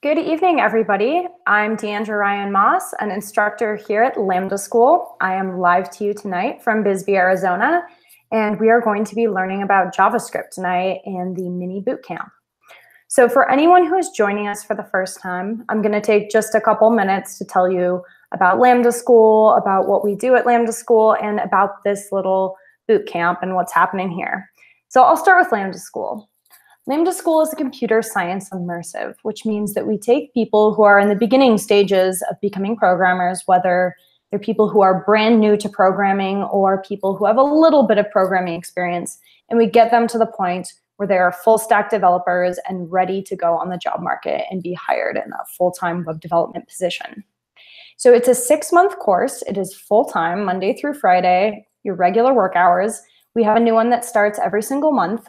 Good evening, everybody. I'm Deandra Ryan Moss, an instructor here at Lambda School. I am live to you tonight from Bisbee, Arizona, and we are going to be learning about JavaScript tonight in the mini bootcamp. So for anyone who is joining us for the first time, I'm going to take just a couple minutes to tell you about Lambda School, about what we do at Lambda School, and about this little bootcamp and what's happening here. So I'll start with Lambda School. Lambda School is a computer science immersive, which means that we take people who are in the beginning stages of becoming programmers, whether they're people who are brand new to programming or people who have a little bit of programming experience, and we get them to the point where they are full stack developers and ready to go on the job market and be hired in a full-time web development position. So it's a 6-month course. It is full-time, Monday through Friday, your regular work hours. We have a new one that starts every single month.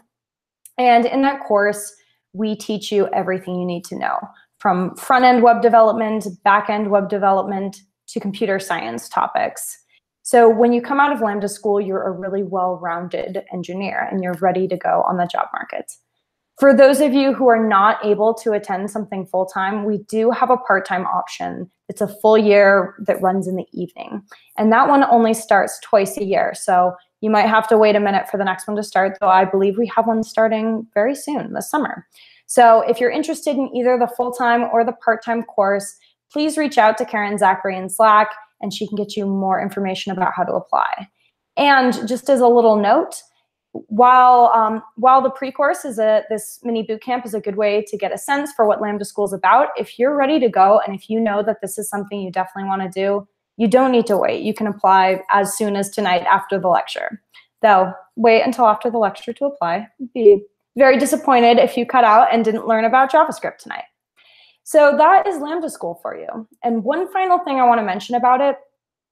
And in that course, we teach you everything you need to know, from front-end web development, back-end web development, to computer science topics. So when you come out of Lambda School, you're a really well-rounded engineer, and you're ready to go on the job market. For those of you who are not able to attend something full-time, we do have a part-time option. It's a full year that runs in the evening. And that one only starts twice a year. So you might have to wait a minute for the next one to start, though I believe we have one starting very soon this summer. So if you're interested in either the full-time or the part-time course, please reach out to Karen Zachary in Slack, and she can get you more information about how to apply. And just as a little note, while the pre-course is this mini bootcamp is a good way to get a sense for what Lambda School is about, if you're ready to go and if you know that this is something you definitely want to do, you don't need to wait. You can apply as soon as tonight after the lecture. Though, wait until after the lecture to apply. I'd be very disappointed if you cut out and didn't learn about JavaScript tonight. So that is Lambda School for you. And one final thing I want to mention about it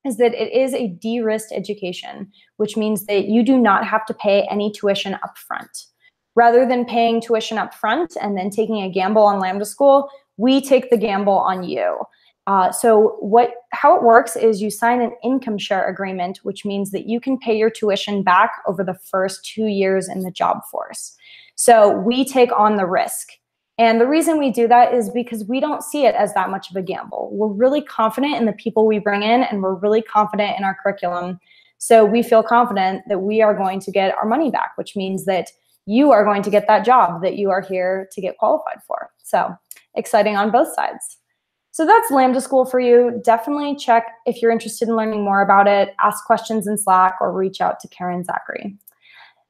is that it is a de-risked education, which means that you do not have to pay any tuition up front. Rather than paying tuition up front and then taking a gamble on Lambda School, we take the gamble on you. So how it works is you sign an income share agreement, which means that you can pay your tuition back over the first 2 years in the job force. So we take on the risk. And the reason we do that is because we don't see it as that much of a gamble. We're really confident in the people we bring in, and we're really confident in our curriculum. So we feel confident that we are going to get our money back, which means that you are going to get that job that you are here to get qualified for. So exciting on both sides. So that's Lambda School for you. Definitely check if you're interested in learning more about it, ask questions in Slack, or reach out to Karen Zachary.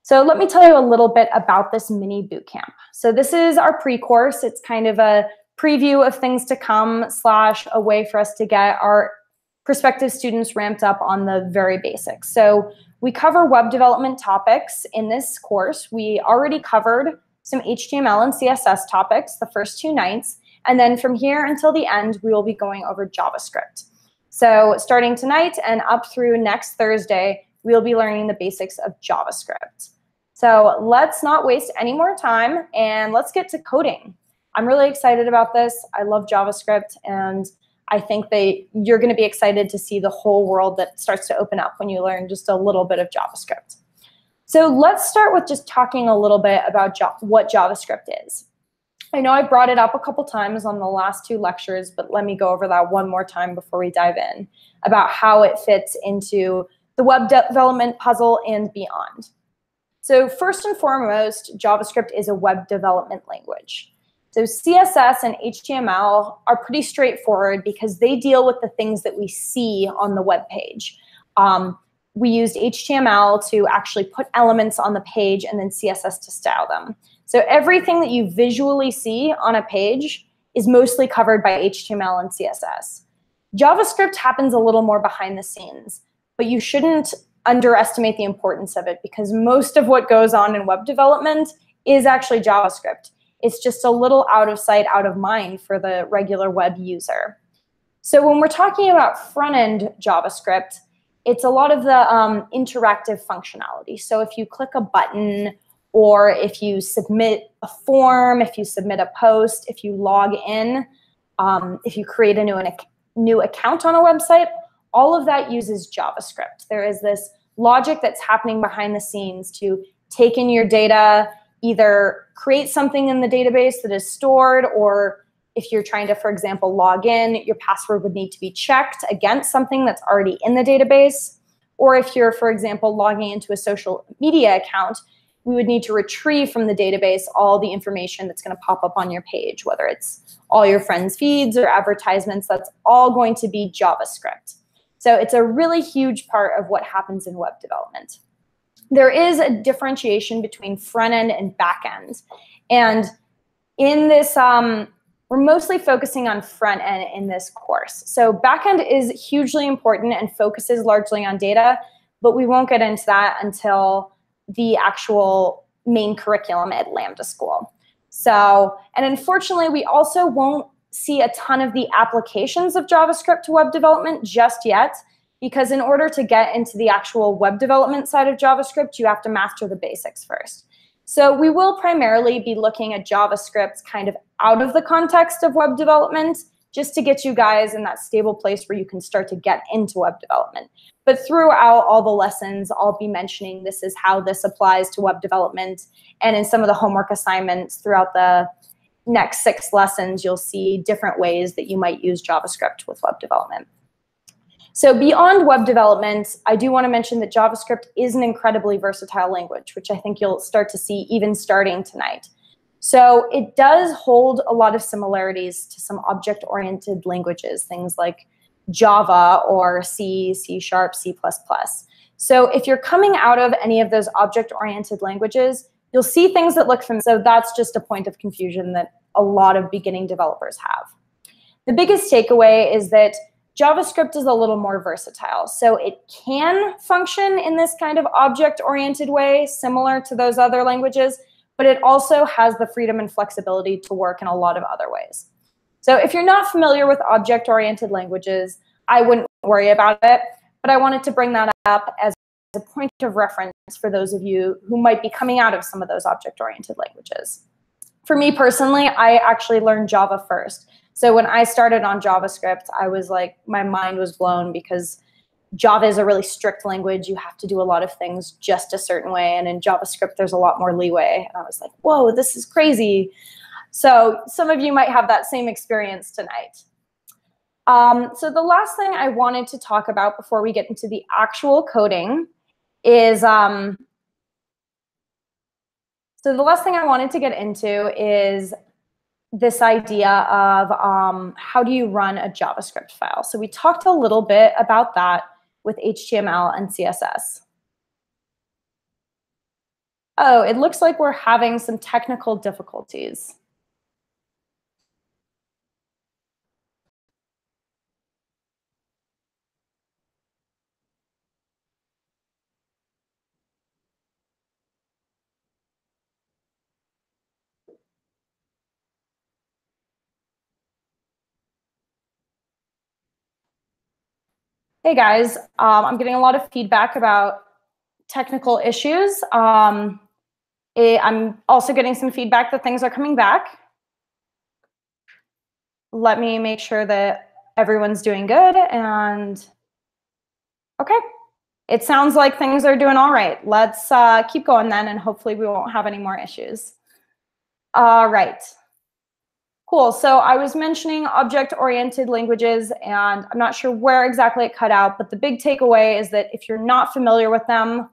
So let me tell you a little bit about this mini bootcamp. So this is our pre-course. It's kind of a preview of things to come / a way for us to get our prospective students ramped up on the very basics. So we cover web development topics in this course. We already covered some HTML and CSS topics the first 2 nights. And then from here until the end, we will be going over JavaScript. So starting tonight and up through next Thursday, we'll be learning the basics of JavaScript. So let's not waste any more time and let's get to coding. I'm really excited about this. I love JavaScript, and I think that you're going to be excited to see the whole world that starts to open up when you learn just a little bit of JavaScript. So let's start with just talking a little bit about what JavaScript is. I know I brought it up a couple times on the last 2 lectures, but let me go over that one more time before we dive in about how it fits into the web development puzzle and beyond. So first and foremost, JavaScript is a web development language. So CSS and HTML are pretty straightforward because they deal with the things that we see on the web page. We used HTML to actually put elements on the page and then CSS to style them. So everything that you visually see on a page is mostly covered by HTML and CSS. JavaScript happens a little more behind the scenes, but you shouldn't underestimate the importance of it because most of what goes on in web development is actually JavaScript. It's just a little out of sight, out of mind for the regular web user. So when we're talking about front-end JavaScript, it's a lot of the interactive functionality. So if you click a button, or if you submit a form, if you submit a post, if you log in, if you create a new account on a website, all of that uses JavaScript. There is this logic that's happening behind the scenes to take in your data, either create something in the database that is stored or If you're trying to, for example, log in, your password would need to be checked against something that's already in the database. Or if you're, for example, logging into a social media account, we would need to retrieve from the database all the information that's going to pop up on your page, whether it's all your friends' feeds or advertisements. That's all going to be JavaScript. So it's a really huge part of what happens in web development. There is a differentiation between front end and back end. And in this, we're mostly focusing on front end in this course. So back end is hugely important and focuses largely on data, but we won't get into that until the actual main curriculum at Lambda School. So, and unfortunately, we also won't see a ton of the applications of JavaScript to web development just yet, because in order to get into the actual web development side of JavaScript, you have to master the basics first. So we will primarily be looking at JavaScript kind of out of the context of web development, just to get you guys in that stable place where you can start to get into web development. But throughout all the lessons, I'll be mentioning this is how this applies to web development. And in some of the homework assignments throughout the next 6 lessons, you'll see different ways that you might use JavaScript with web development. So beyond web development, I do want to mention that JavaScript is an incredibly versatile language, which I think you'll start to see even starting tonight. So it does hold a lot of similarities to some object-oriented languages, things like Java or C, C#, C++. So if you're coming out of any of those object-oriented languages, you'll see things that look familiar. So that's just a point of confusion that a lot of beginning developers have. The biggest takeaway is that JavaScript is a little more versatile. So it can function in this kind of object-oriented way, similar to those other languages, but it also has the freedom and flexibility to work in a lot of other ways. So if you're not familiar with object-oriented languages, I wouldn't worry about it, but I wanted to bring that up as a point of reference for those of you who might be coming out of some of those object-oriented languages. For me personally, I actually learned Java first. So when I started on JavaScript, I was like, my mind was blown because Java is a really strict language. You have to do a lot of things just a certain way. And in JavaScript, there's a lot more leeway. And I was like, whoa, this is crazy. So some of you might have that same experience tonight. So the last thing I wanted to talk about before we get into the actual coding is, so the last thing I wanted to get into is this idea of how do you run a JavaScript file. So we talked a little bit about that with HTML and CSS. Oh, it looks like we're having some technical difficulties. Hey guys, I'm getting a lot of feedback about technical issues. I'm also getting some feedback that things are coming back. Let me make sure that everyone's doing good. And okay, it sounds like things are doing all right. Let's keep going then, and hopefully we won't have any more issues. All right. Cool. So I was mentioning object-oriented languages, and I'm not sure where exactly it cut out, but the big takeaway is that if you're not familiar with them,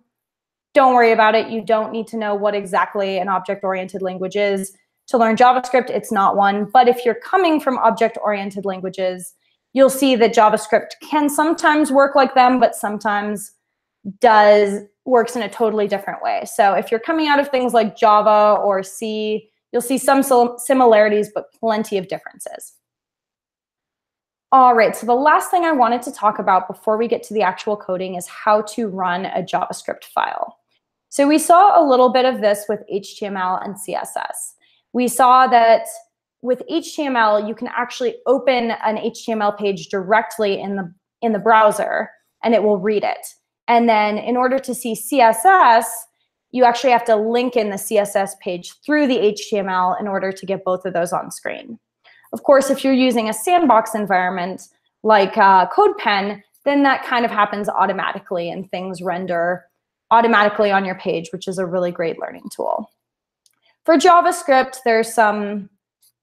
don't worry about it. You don't need to know what exactly an object-oriented language is. To learn JavaScript, it's not one. But if you're coming from object-oriented languages, you'll see that JavaScript can sometimes work like them, but sometimes works in a totally different way. So if you're coming out of things like Java or C, you'll see some similarities, but plenty of differences. All right, so the last thing I wanted to talk about before we get to the actual coding is how to run a JavaScript file. So we saw a little bit of this with HTML and CSS. We saw that with HTML, you can actually open an HTML page directly in the browser, and it will read it. And then in order to see CSS, you actually have to link in the CSS page through the HTML in order to get both of those on screen. Of course, if you're using a sandbox environment like CodePen, then that kind of happens automatically and things render automatically on your page, which is a really great learning tool. For JavaScript, there's some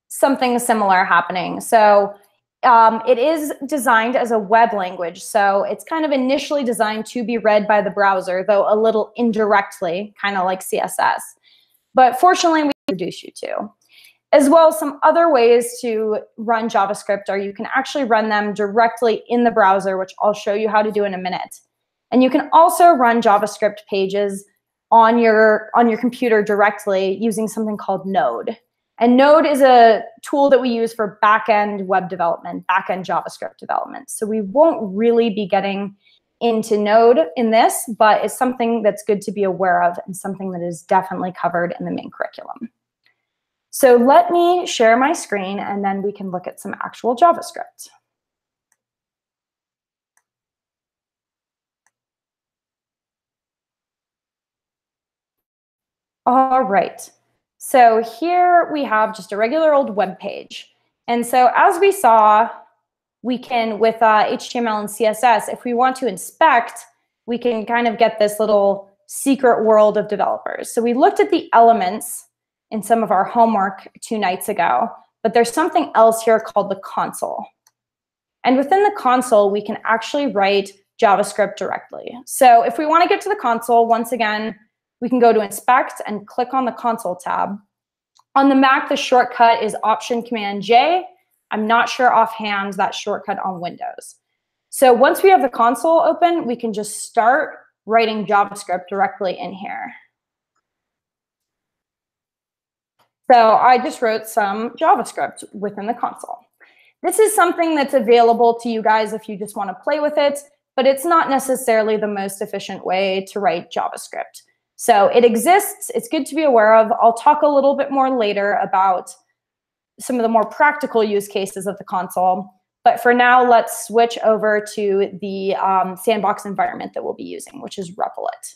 something similar happening. So it is designed as a web language. So it's kind of initially designed to be read by the browser, though a little indirectly, kind of like CSS. But fortunately, we introduce you to. As well, some other ways to run JavaScript are you can actually run them directly in the browser, which I'll show you how to do in a minute. And you can also run JavaScript pages on your computer directly using something called Node. And Node is a tool that we use for back-end web development, back-end JavaScript development. So we won't really be getting into Node in this, but it's something that's good to be aware of and something that is definitely covered in the main curriculum. So let me share my screen, and then we can look at some actual JavaScript. All right. So here we have just a regular old web page. And so as we saw, we can, with HTML and CSS, if we want to inspect, we can kind of get this little secret world of developers. So we looked at the elements in some of our homework 2 nights ago, but there's something else here called the console. And within the console, we can actually write JavaScript directly. So if we want to get to the console, once again, we can go to Inspect and click on the Console tab. On the Mac, the shortcut is Option-Command-J. I'm not sure offhand that shortcut on Windows. So once we have the console open, we can just start writing JavaScript directly in here. So I just wrote some JavaScript within the console. This is something that's available to you guys if you just want to play with it, but it's not necessarily the most efficient way to write JavaScript. So it exists. It's good to be aware of. I'll talk a little bit more later about some of the more practical use cases of the console. But for now, let's switch over to the Sandbox environment that we'll be using, which is Replit.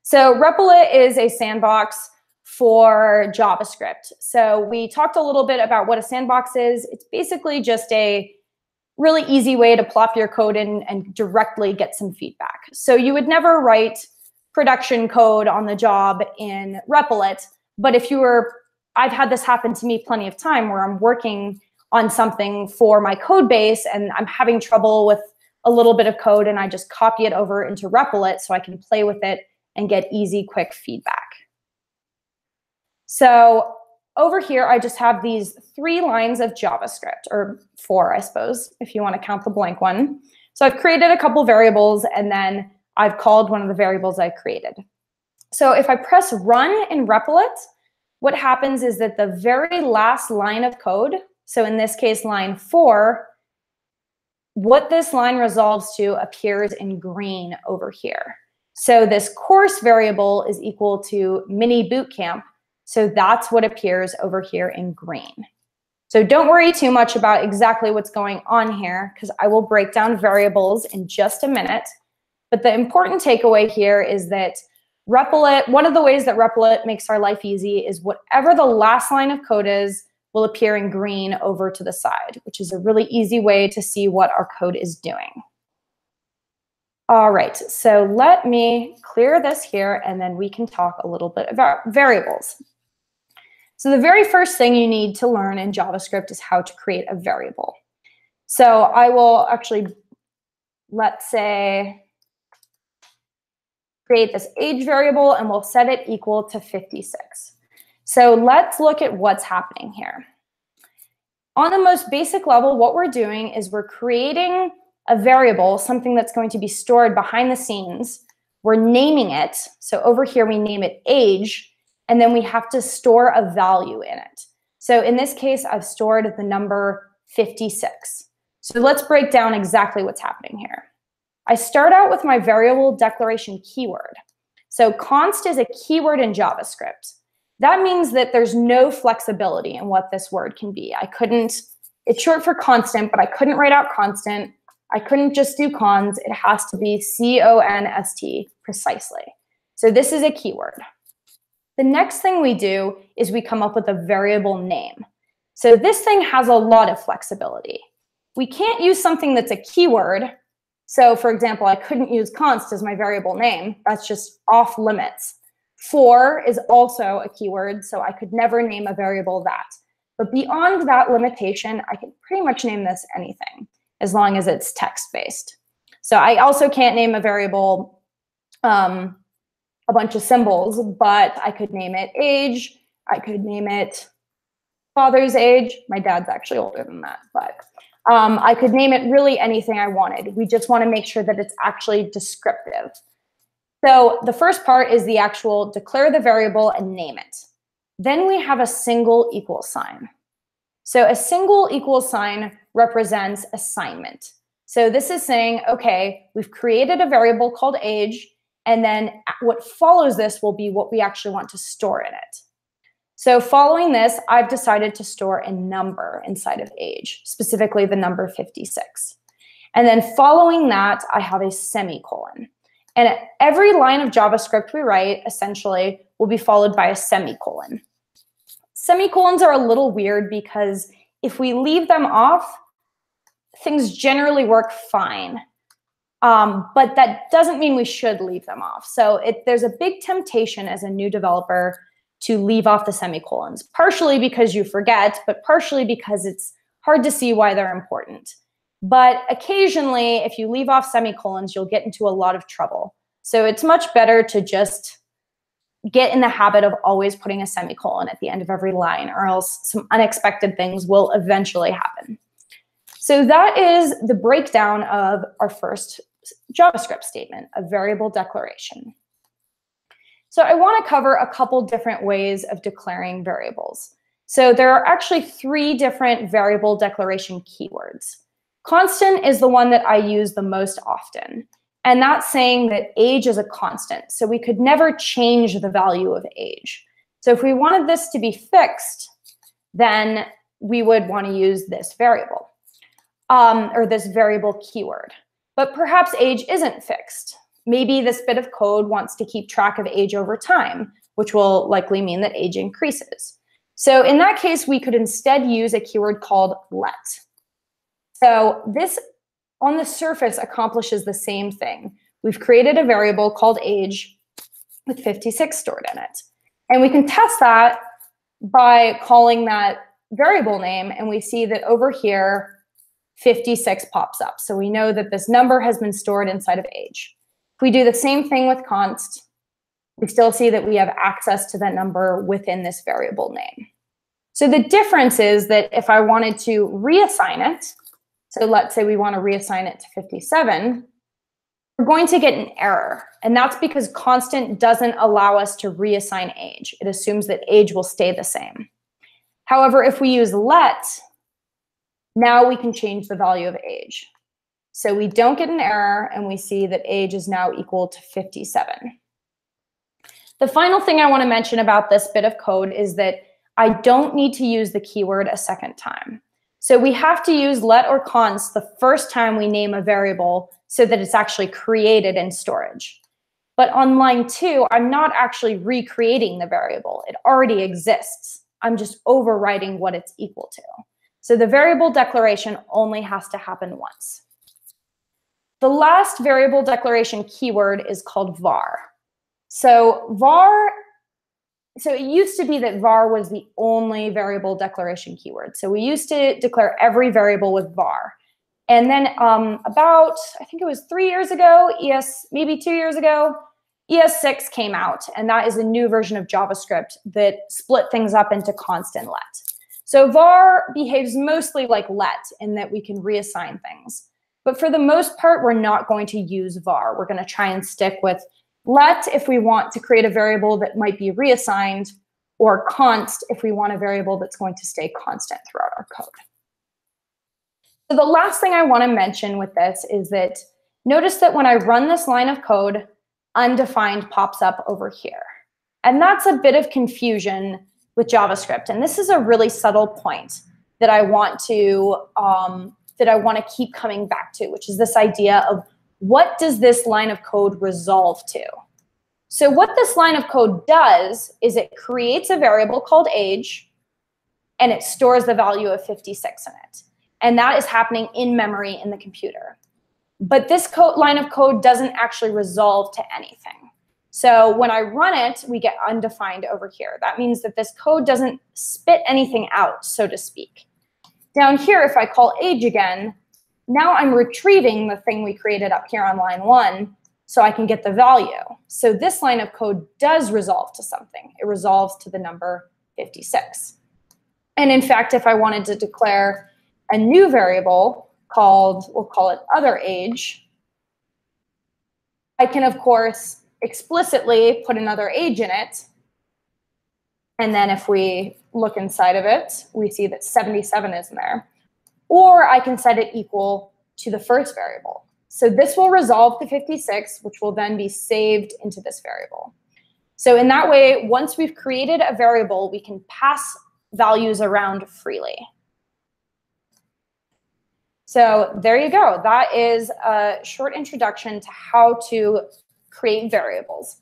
So Replit is a sandbox for JavaScript. So we talked a little bit about what a sandbox is. It's basically just a really easy way to plop your code in and directly get some feedback. So you would never write production code on the job in Replit, but if you were, I've had this happen to me plenty of time where I'm working on something for my code base and I'm having trouble with a little bit of code, and I just copy it over into Replit so I can play with it and get easy, quick feedback. So over here, I just have these 3 lines of JavaScript, or 4, I suppose, if you want to count the blank one. So I've created a couple variables, and then I've called one of the variables I created. So if I press run in Replit, what happens is that the very last line of code, so in this case, line 4, what this line resolves to appears in green over here. So this course variable is equal to mini bootcamp. So that's what appears over here in green. So don't worry too much about exactly what's going on here, because I will break down variables in just a minute. But the important takeaway here is that Replit, one of the ways that Replit makes our life easy is whatever the last line of code is will appear in green over to the side, which is a really easy way to see what our code is doing. All right, so let me clear this here, and then we can talk a little bit about variables. So the very first thing you need to learn in JavaScript is how to create a variable. So I will actually, let's say, create this age variable, and we'll set it equal to 56. So let's look at what's happening here. On the most basic level, what we're doing is we're creating a variable, something that's going to be stored behind the scenes. We're naming it. So over here, we name it age, and then we have to store a value in it. So in this case, I've stored the number 56. So let's break down exactly what's happening here. I start out with my variable declaration keyword. So const is a keyword in JavaScript. That means that there's no flexibility in what this word can be. It's short for constant, but I couldn't write out constant. I couldn't just do cons. It has to be C-O-N-S-T precisely. So this is a keyword. The next thing we do is we come up with a variable name. So this thing has a lot of flexibility. We can't use something that's a keyword. So for example, I couldn't use const as my variable name. That's just off limits. For is also a keyword, so I could never name a variable that. But beyond that limitation, I can pretty much name this anything as long as it's text-based. So I also can't name a variable a bunch of symbols, but I could name it age. I could name it father's age. My dad's actually older than that, but I could name it really anything I wanted. We just want to make sure that it's actually descriptive. So the first part is the actual declare the variable and name it. Then we have a single equal sign. So a single equal sign represents assignment. So this is saying, okay, we've created a variable called age, and then what follows this will be what we actually want to store in it. So following this, I've decided to store a number inside of age, specifically the number 56. And then following that, I have a semicolon. And every line of JavaScript we write, essentially, will be followed by a semicolon. Semicolons are a little weird because if we leave them off, things generally work fine. But that doesn't mean we should leave them off. So there's a big temptation as a new developer to leave off the semicolons, partially because you forget, but partially because it's hard to see why they're important. But occasionally, if you leave off semicolons, you'll get into a lot of trouble. So it's much better to just get in the habit of always putting a semicolon at the end of every line, or else some unexpected things will eventually happen. So that is the breakdown of our first JavaScript statement, a variable declaration. So I want to cover a couple different ways of declaring variables. So there are actually 3 different variable declaration keywords. Constant is the one that I use the most often, and that's saying that age is a constant. So we could never change the value of age. So if we wanted this to be fixed, then we would want to use this variable, or this variable keyword. But perhaps age isn't fixed. Maybe this bit of code wants to keep track of age over time, which will likely mean that age increases. So in that case, we could instead use a keyword called let. So this, on the surface, accomplishes the same thing. We've created a variable called age with 56 stored in it. And we can test that by calling that variable name, and we see that over here, 56 pops up. So we know that this number has been stored inside of age. If we do the same thing with const, we still see that we have access to that number within this variable name. So the difference is that if I wanted to reassign it, so let's say we want to reassign it to 57, we're going to get an error. And that's because constant doesn't allow us to reassign age. It assumes that age will stay the same. However, if we use let, now we can change the value of age. So we don't get an error, and we see that age is now equal to 57. The final thing I want to mention about this bit of code is that I don't need to use the keyword a second time. So we have to use let or const the first time we name a variable so that it's actually created in storage. But on line 2, I'm not actually recreating the variable. It already exists. I'm just overwriting what it's equal to. So the variable declaration only has to happen once. The last variable declaration keyword is called var. So it used to be that var was the only variable declaration keyword. So we used to declare every variable with var. And then about, I think it was 3 years ago, maybe 2 years ago, ES6 came out. And that is a new version of JavaScript that split things up into const and let. So var behaves mostly like let in that we can reassign things. But for the most part, we're not going to use var. We're going to try and stick with let if we want to create a variable that might be reassigned, or const if we want a variable that's going to stay constant throughout our code. So the last thing I want to mention with this is that notice that when I run this line of code, undefined pops up over here. And that's a bit of confusion with JavaScript. And this is a really subtle point that I want to keep coming back to, which is this idea of what does this line of code resolve to? So what this line of code does is it creates a variable called age, and it stores the value of 56 in it. And that is happening in memory in the computer. But this line of code doesn't actually resolve to anything. So when I run it, we get undefined over here. That means that this code doesn't spit anything out, so to speak. Down here, if I call age again, now I'm retrieving the thing we created up here on line 1 so I can get the value. So this line of code does resolve to something. It resolves to the number 56. And in fact, if I wanted to declare a new variable called, we'll call it other age, I can, of course, explicitly put another age in it. And then if we look inside of it, we see that 77 is in there. Or I can set it equal to the first variable. So this will resolve to 56, which will then be saved into this variable. So in that way, once we've created a variable, we can pass values around freely. So there you go. That is a short introduction to how to create variables.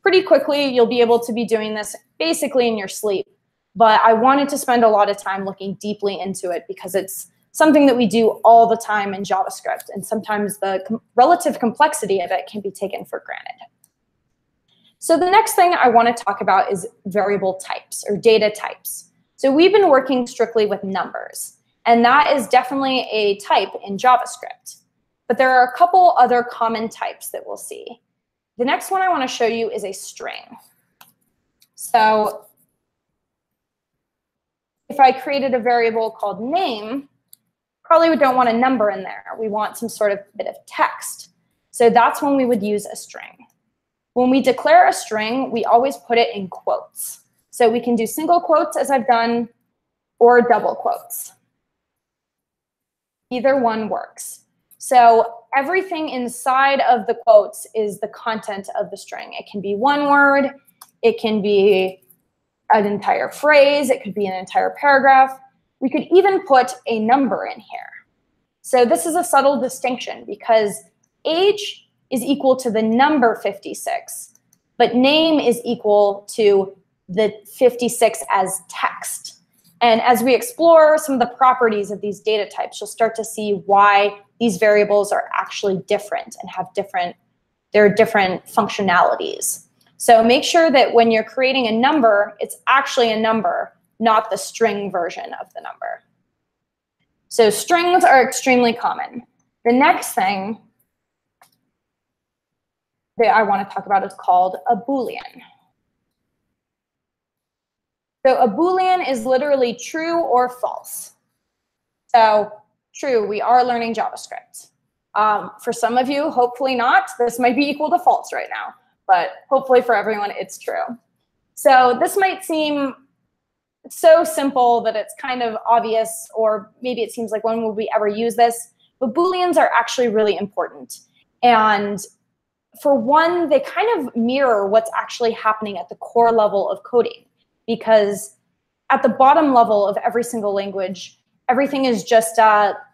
Pretty quickly, you'll be able to be doing this basically in your sleep. But I wanted to spend a lot of time looking deeply into it because it's something that we do all the time in JavaScript. And sometimes the relative complexity of it can be taken for granted. So the next thing I want to talk about is variable types or data types. So we've been working strictly with numbers. And that is definitely a type in JavaScript. But there are a couple other common types that we'll see. The next one I want to show you is a string. So if I created a variable called name, probably we don't want a number in there. We want some sort of bit of text. So that's when we would use a string. When we declare a string, we always put it in quotes. So we can do single quotes, as I've done, or double quotes. Either one works. So everything inside of the quotes is the content of the string. It can be one word. It can be an entire phrase. It could be an entire paragraph. We could even put a number in here. So this is a subtle distinction because age is equal to the number 56, but name is equal to the 56 as text. And as we explore some of the properties of these data types, you'll start to see why these variables are actually different and have different functionalities. So make sure that when you're creating a number, it's actually a number, not the string version of the number. So strings are extremely common. The next thing that I want to talk about is called a Boolean. So a Boolean is literally true or false. So true, we are learning JavaScript. For some of you, hopefully not. This might be equal to false right now, but hopefully for everyone, it's true. So this might seem so simple that it's kind of obvious, or maybe it seems like when would we ever use this? But Booleans are actually really important. And for one, they kind of mirror what's actually happening at the core level of coding. Because at the bottom level of every single language, everything is just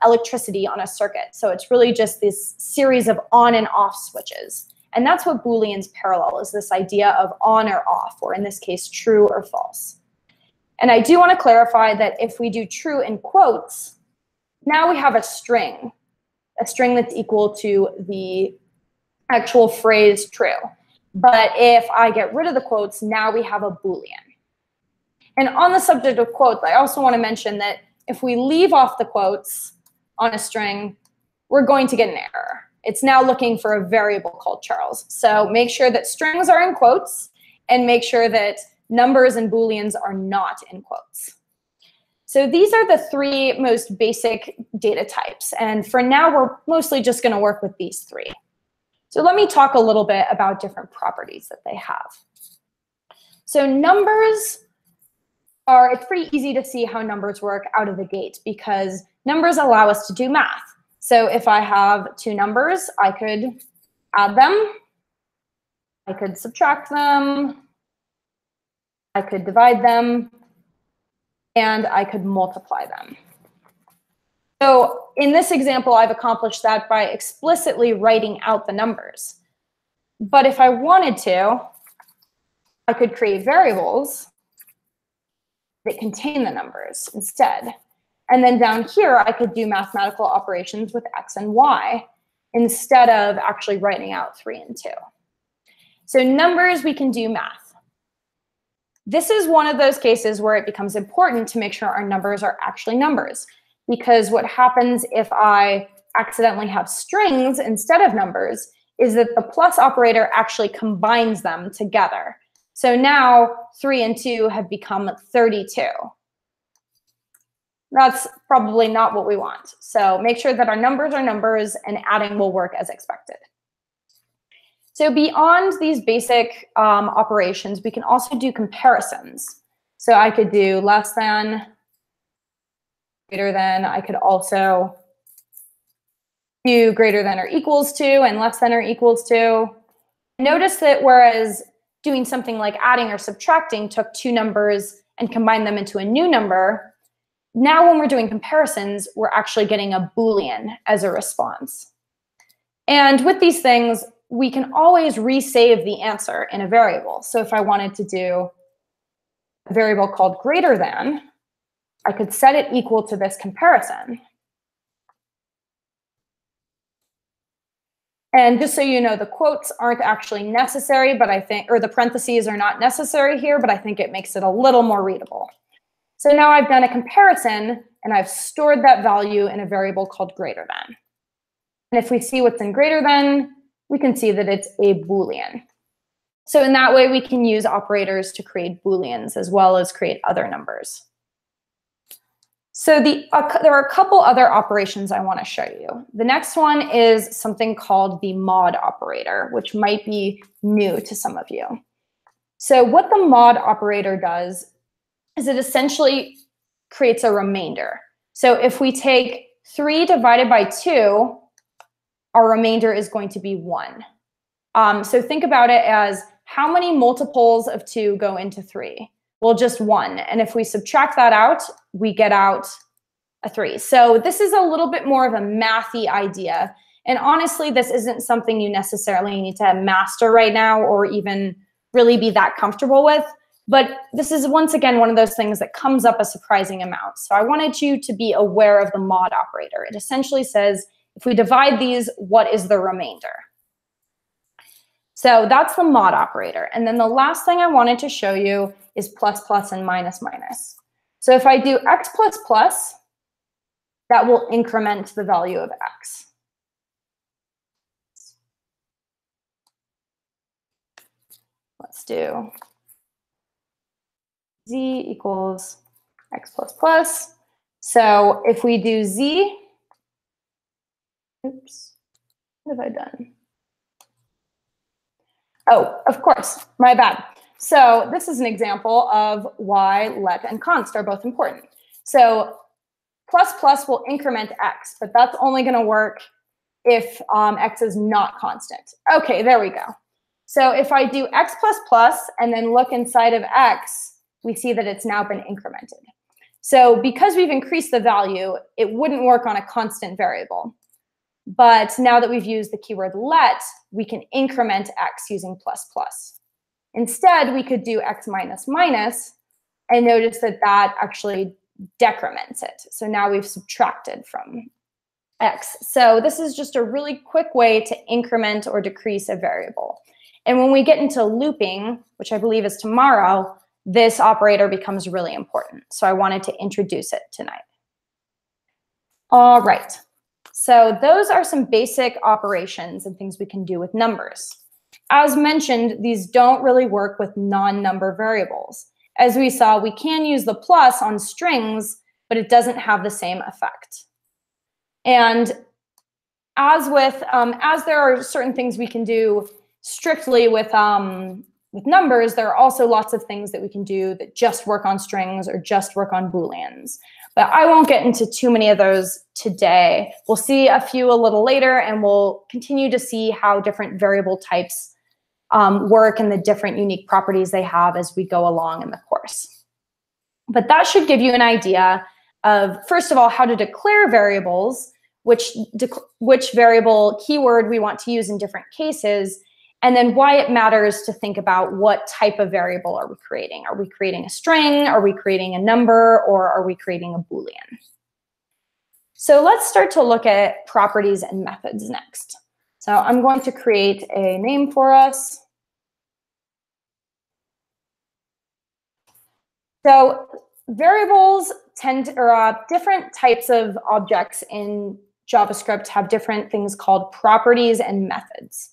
electricity on a circuit. So it's really just this series of on and off switches. And that's what Booleans parallel, is this idea of on or off, or in this case, true or false. And I do want to clarify that if we do true in quotes, now we have a string that's equal to the actual phrase true. But if I get rid of the quotes, now we have a Boolean. And on the subject of quotes, I also want to mention that if we leave off the quotes on a string, we're going to get an error. It's now looking for a variable called Charles. So make sure that strings are in quotes, and make sure that numbers and Booleans are not in quotes. So these are the three most basic data types. And for now, we're mostly just going to work with these three. So let me talk a little bit about different properties that they have. So numbers are, it's pretty easy to see how numbers work out of the gate, because numbers allow us to do math. So if I have two numbers, I could add them, I could subtract them, I could divide them, and I could multiply them. So in this example, I've accomplished that by explicitly writing out the numbers. But if I wanted to, I could create variables that contain the numbers instead. And then down here, I could do mathematical operations with x and y instead of actually writing out 3 and 2. So numbers, we can do math. This is one of those cases where it becomes important to make sure our numbers are actually numbers, because what happens if I accidentally have strings instead of numbers is that the plus operator actually combines them together. So now 3 and 2 have become 32. That's probably not what we want. So make sure that our numbers are numbers and adding will work as expected. So beyond these basic operations, we can also do comparisons. So I could do less than, greater than. I could also do greater than or equals to and less than or equals to. Notice that whereas doing something like adding or subtracting took two numbers and combined them into a new number, now when we're doing comparisons, we're actually getting a Boolean as a response. And with these things, we can always resave the answer in a variable. So if I wanted to do a variable called greater than, I could set it equal to this comparison. And just so you know, the quotes aren't actually necessary, but I think, or the parentheses are not necessary here, but I think it makes it a little more readable. So now I've done a comparison, and I've stored that value in a variable called greater than. And if we see what's in greater than, we can see that it's a Boolean. So in that way, we can use operators to create Booleans as well as create other numbers. So there are a couple other operations I want to show you. The next one is something called the mod operator, which might be new to some of you. So what the mod operator does is it essentially creates a remainder. So if we take 3 divided by 2, our remainder is going to be 1. So think about it as how many multiples of 2 go into 3? Well, just 1. And if we subtract that out, we get out a 3. So this is a little bit more of a mathy idea. And honestly, this isn't something you necessarily need to master right now or even really be that comfortable with. But this is, once again, one of those things that comes up a surprising amount. So I wanted you to be aware of the mod operator. It essentially says, if we divide these, what is the remainder? So that's the mod operator. And then the last thing I wanted to show you is plus plus and minus minus. So if I do x plus plus, that will increment the value of x. Let's do z equals x plus plus. So if we do z, oops, what have I done? Oh, of course, my bad. So this is an example of why let and const are both important. So plus plus will increment x, but that's only going to work if x is not constant. OK, there we go. So if I do x plus plus and then look inside of x, we see that it's now been incremented. So because we've increased the value, it wouldn't work on a constant variable. But now that we've used the keyword let, we can increment x using plus plus. Instead, we could do x minus minus, and notice that that actually decrements it. So now we've subtracted from x. So this is just a really quick way to increment or decrease a variable. And when we get into looping, which I believe is tomorrow, this operator becomes really important. So I wanted to introduce it tonight. All right. So those are some basic operations and things we can do with numbers. As mentioned, these don't really work with non-number variables. As we saw, we can use the plus on strings, but it doesn't have the same effect. And as there are certain things we can do strictly with numbers, there are also lots of things that we can do that just work on strings or just work on Booleans. But I won't get into too many of those today. We'll see a few a little later, and we'll continue to see how different variable types work and the different unique properties they have as we go along in the course. But that should give you an idea of, first of all, how to declare variables, which variable keyword we want to use in different cases, and then why it matters to think about what type of variable are we creating. Are we creating a string? Are we creating a number? Or are we creating a Boolean? So let's start to look at properties and methods next. So I'm going to create a name for us. So variables tend to, or different types of objects in JavaScript have different things called properties and methods.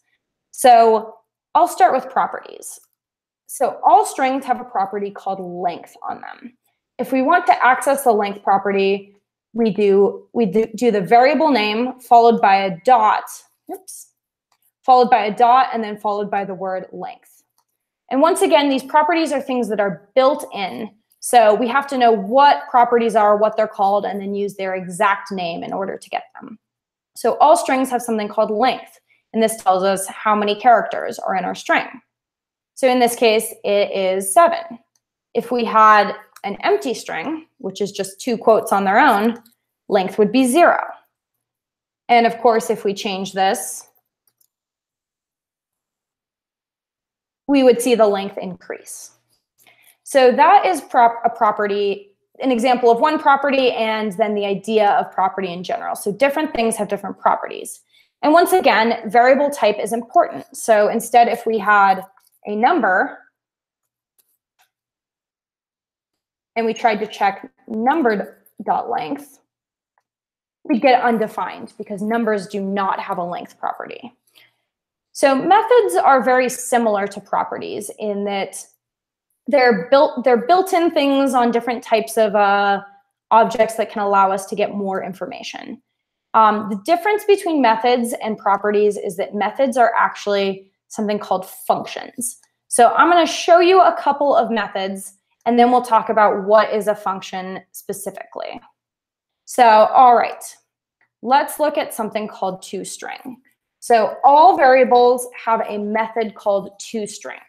So I'll start with properties. So all strings have a property called length on them. If we want to access the length property, we do the variable name followed by a dot, followed by a dot, and then followed by the word length. And once again, these properties are things that are built in. So we have to know what properties are, what they're called, and then use their exact name in order to get them. So all strings have something called length, and this tells us how many characters are in our string. So in this case, it is 7. If we had an empty string, which is just 2 quotes on their own, length would be 0. And of course, if we change this, we would see the length increase. So that is a property, an example of one property, and then the idea of property in general. So different things have different properties. And once again, variable type is important. So instead, if we had a number and we tried to check numbered.length, we'd get undefined because numbers do not have a length property. So methods are very similar to properties in that they're built-in things on different types of objects that can allow us to get more information. The difference between methods and properties is that methods are actually something called functions. So I'm going to show you a couple of methods, and then we'll talk about what is a function specifically. So, all right, let's look at something called toString. So all variables have a method called toString.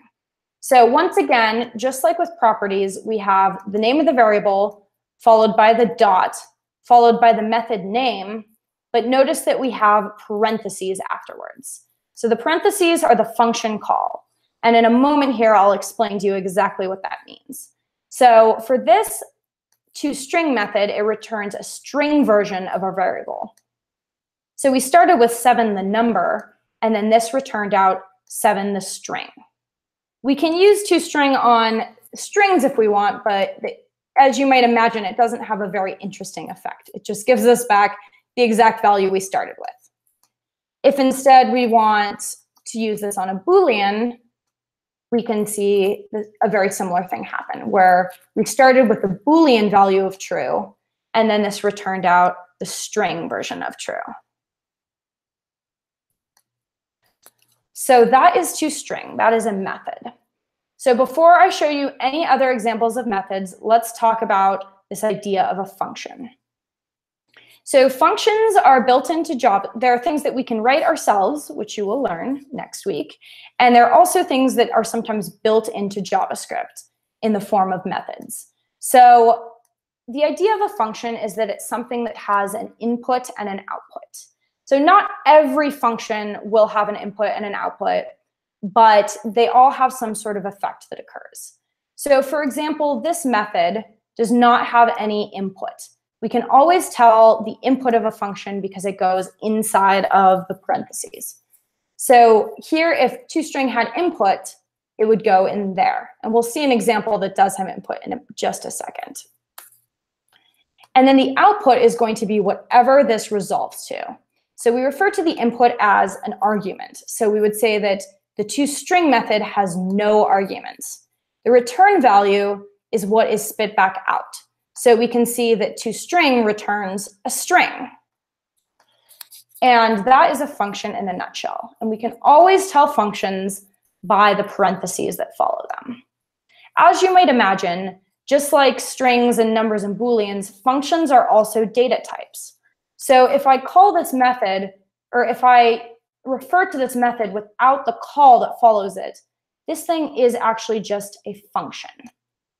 So once again, just like with properties, we have the name of the variable followed by the dot, followed by the method name, but notice that we have parentheses afterwards. So the parentheses are the function call. And in a moment here, I'll explain to you exactly what that means. So for this toString method, it returns a string version of our variable. So we started with 7, the number, and then this returned out 7, the string. We can use toString on strings if we want, but as you might imagine, it doesn't have a very interesting effect. It just gives us back the exact value we started with. If instead we want to use this on a Boolean, we can see a very similar thing happen, where we started with the Boolean value of true, and then this returned out the string version of true. So that is toString. That is a method. So before I show you any other examples of methods, let's talk about this idea of a function. So functions are built into Java. There are things that we can write ourselves, which you will learn next week. And there are also things that are sometimes built into JavaScript in the form of methods. So the idea of a function is that it's something that has an input and an output. So not every function will have an input and an output, but they all have some sort of effect that occurs. So for example, this method does not have any input. We can always tell the input of a function because it goes inside of the parentheses. So here, if toString had input, it would go in there. And we'll see an example that does have input in just a second. And then the output is going to be whatever this resolves to. So we refer to the input as an argument. So we would say that the toString method has no arguments. The return value is what is spit back out. So we can see that toString returns a string. And that is a function in a nutshell. And we can always tell functions by the parentheses that follow them. As you might imagine, just like strings and numbers and Booleans, functions are also data types. So if I call this method, or if I refer to this method without the call that follows it, this thing is actually just a function.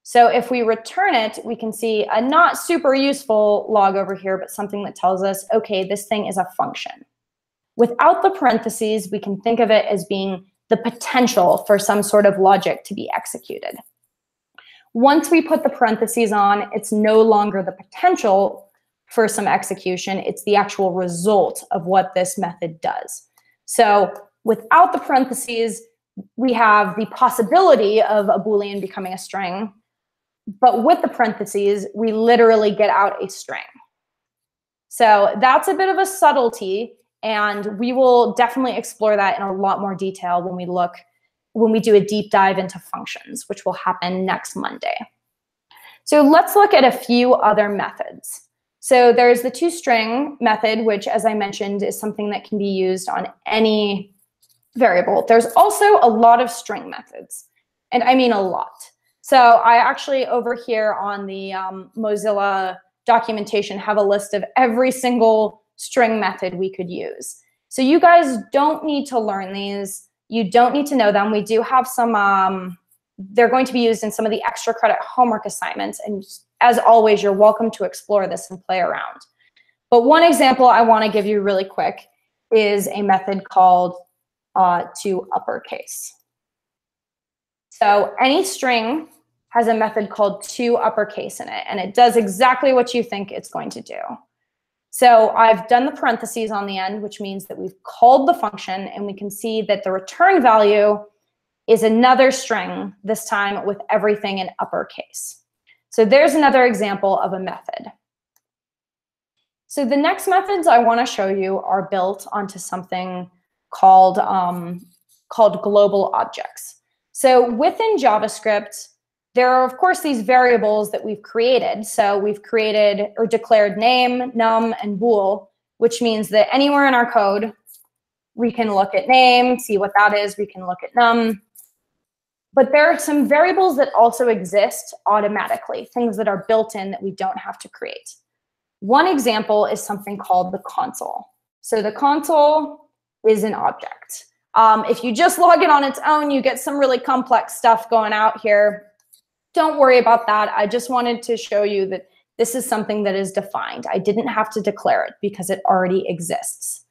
So if we return it, we can see a not super useful log over here, but something that tells us, okay, this thing is a function. Without the parentheses, we can think of it as being the potential for some sort of logic to be executed. Once we put the parentheses on, it's no longer the potential for some execution, it's the actual result of what this method does. So without the parentheses, we have the possibility of a Boolean becoming a string, but with the parentheses, we literally get out a string. So that's a bit of a subtlety, and we will definitely explore that in a lot more detail when we do a deep dive into functions, which will happen next Monday. So let's look at a few other methods. So there's the toString method, which, as I mentioned, is something that can be used on any variable. There's also a lot of string methods, and I mean a lot. So I actually, over here on the Mozilla documentation, have a list of every single string method we could use. So you guys don't need to learn these. You don't need to know them. We do have some, they're going to be used in some of the extra credit homework assignments. And as always, you're welcome to explore this and play around. But one example I want to give you really quick is a method called toUppercase. So any string has a method called toUppercase in it, and it does exactly what you think it's going to do. So I've done the parentheses on the end, which means that we've called the function, and we can see that the return value is another string, this time with everything in uppercase. So there's another example of a method. So the next methods I want to show you are built onto something called global objects. So within JavaScript, there are, of course, these variables that we've created. So we've created or declared name, num, and bool, which means that anywhere in our code, we can look at name, see what that is. We can look at num. But there are some variables that also exist automatically, things that are built in that we don't have to create. One example is something called the console. So the console is an object. If you just log it on its own, you get some really complex stuff going out here. Don't worry about that. I just wanted to show you that this is something that is defined. I didn't have to declare it because it already exists.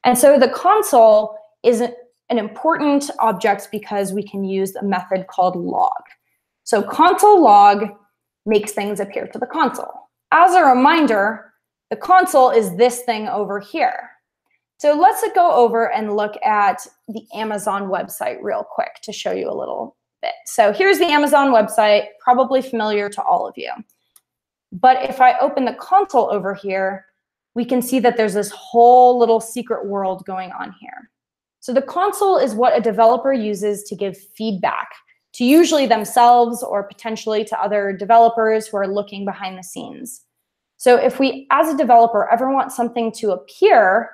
And so the console is an important object because we can use a method called log. So console log makes things appear to the console. As a reminder, the console is this thing over here. So let's go over and look at the Amazon website real quick to show you a little bit. So here's the Amazon website, probably familiar to all of you. But if I open the console over here, we can see that there's this whole little secret world going on here. So the console is what a developer uses to give feedback to usually themselves or potentially to other developers who are looking behind the scenes. So if we, as a developer, ever want something to appear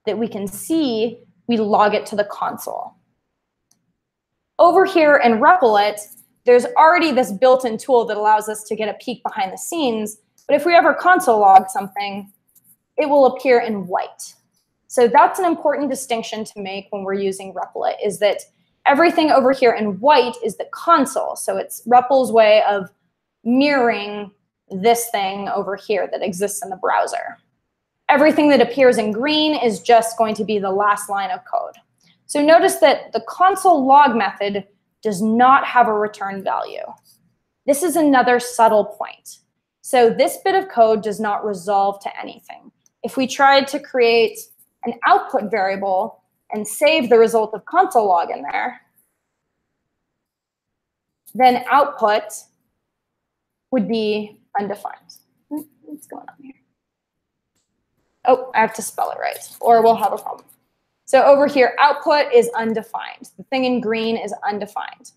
that we can see, we log it to the console. Over here in Replit, there's already this built-in tool that allows us to get a peek behind the scenes. But if we ever console log something, it will appear in white. So that's an important distinction to make when we're using Replit, is that everything over here in white is the console. So it's REPL's way of mirroring this thing over here that exists in the browser. Everything that appears in green is just going to be the last line of code. So notice that the console log method does not have a return value. This is another subtle point. So this bit of code does not resolve to anything. If we tried to create an output variable and save the result of console log in there, then output would be undefined. What's going on here? Oh, I have to spell it right, or we'll have a problem. So over here, output is undefined. The thing in green is undefined.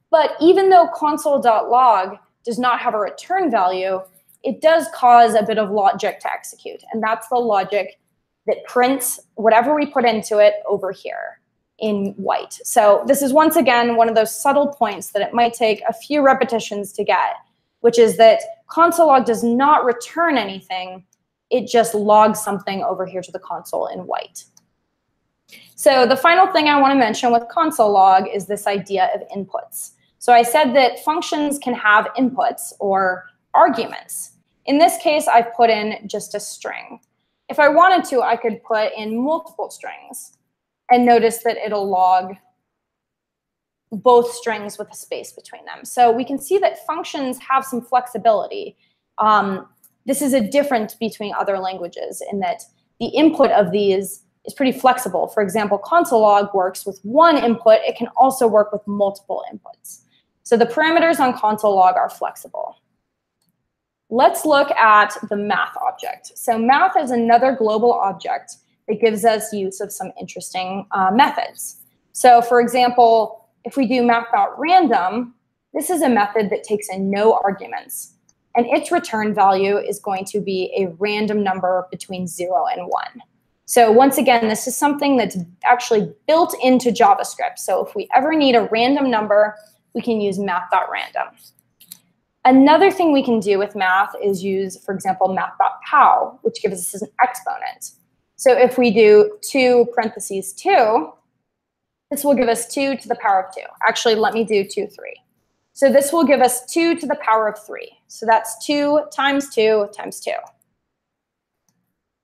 But even though console.log does not have a return value, it does cause a bit of logic to execute. And that's the logic that prints whatever we put into it over here in white. So this is, once again, one of those subtle points that it might take a few repetitions to get, which is that console log does not return anything. It just logs something over here to the console in white. So the final thing I want to mention with console log is this idea of inputs. So I said that functions can have inputs or arguments. In this case, I've put in just a string. If I wanted to, I could put in multiple strings and notice that it'll log both strings with a space between them. So we can see that functions have some flexibility. This is a difference between other languages in that the input of these is pretty flexible. For example, console log works with one input. It can also work with multiple inputs. So the parameters on console log are flexible. Let's look at the math object. So math is another global object that gives us use of some interesting methods. So for example, if we do math.random, this is a method that takes in no arguments. And its return value is going to be a random number between 0 and 1. So once again, this is something that's actually built into JavaScript. So if we ever need a random number, we can use math.random. Another thing we can do with math is use, for example, math.pow, which gives us an exponent. So if we do 2 parentheses 2, this will give us 2 to the power of 2. Actually, let me do 2, 3. So this will give us 2 to the power of 3. So that's 2 times 2 times 2.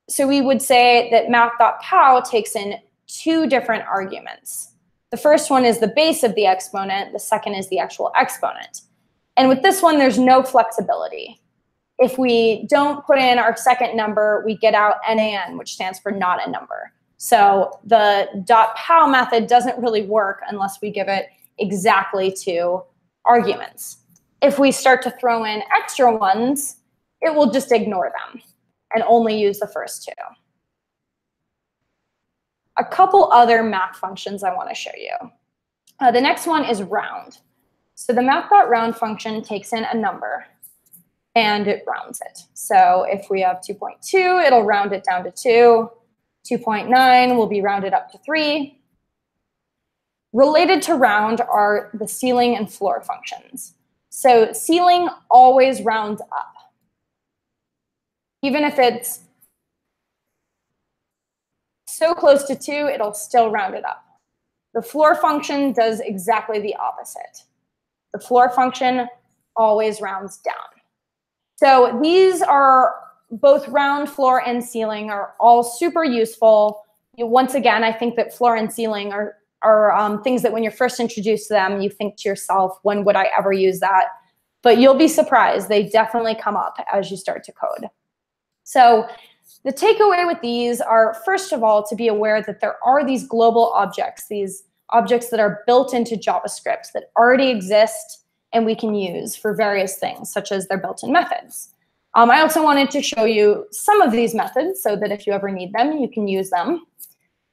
So we would say that math.pow takes in 2 different arguments. The first one is the base of the exponent. The second is the actual exponent. And with this one, there's no flexibility. If we don't put in our second number, we get out NaN, which stands for not a number. So the .pow method doesn't really work unless we give it exactly 2 arguments. If we start to throw in extra ones, it will just ignore them and only use the first 2. A couple other math functions I want to show you. The next one is round. So the math.round function takes in a number and it rounds it. So if we have 2.2, it'll round it down to 2. 2.9 will be rounded up to 3. Related to round are the ceiling and floor functions. So ceiling always rounds up. Even if it's so close to 2, it'll still round it up. The floor function does exactly the opposite. The floor function always rounds down. So these are both round, floor, and ceiling are all super useful. Once again, I think that floor and ceiling are things that when you're first introduced to them, you think to yourself, when would I ever use that? But you'll be surprised. They definitely come up as you start to code. So the takeaway with these are, first of all, to be aware that there are these global objects, these objects that are built into JavaScript that already exist and we can use for various things, such as their built-in methods. I also wanted to show you some of these methods so that if you ever need them, you can use them.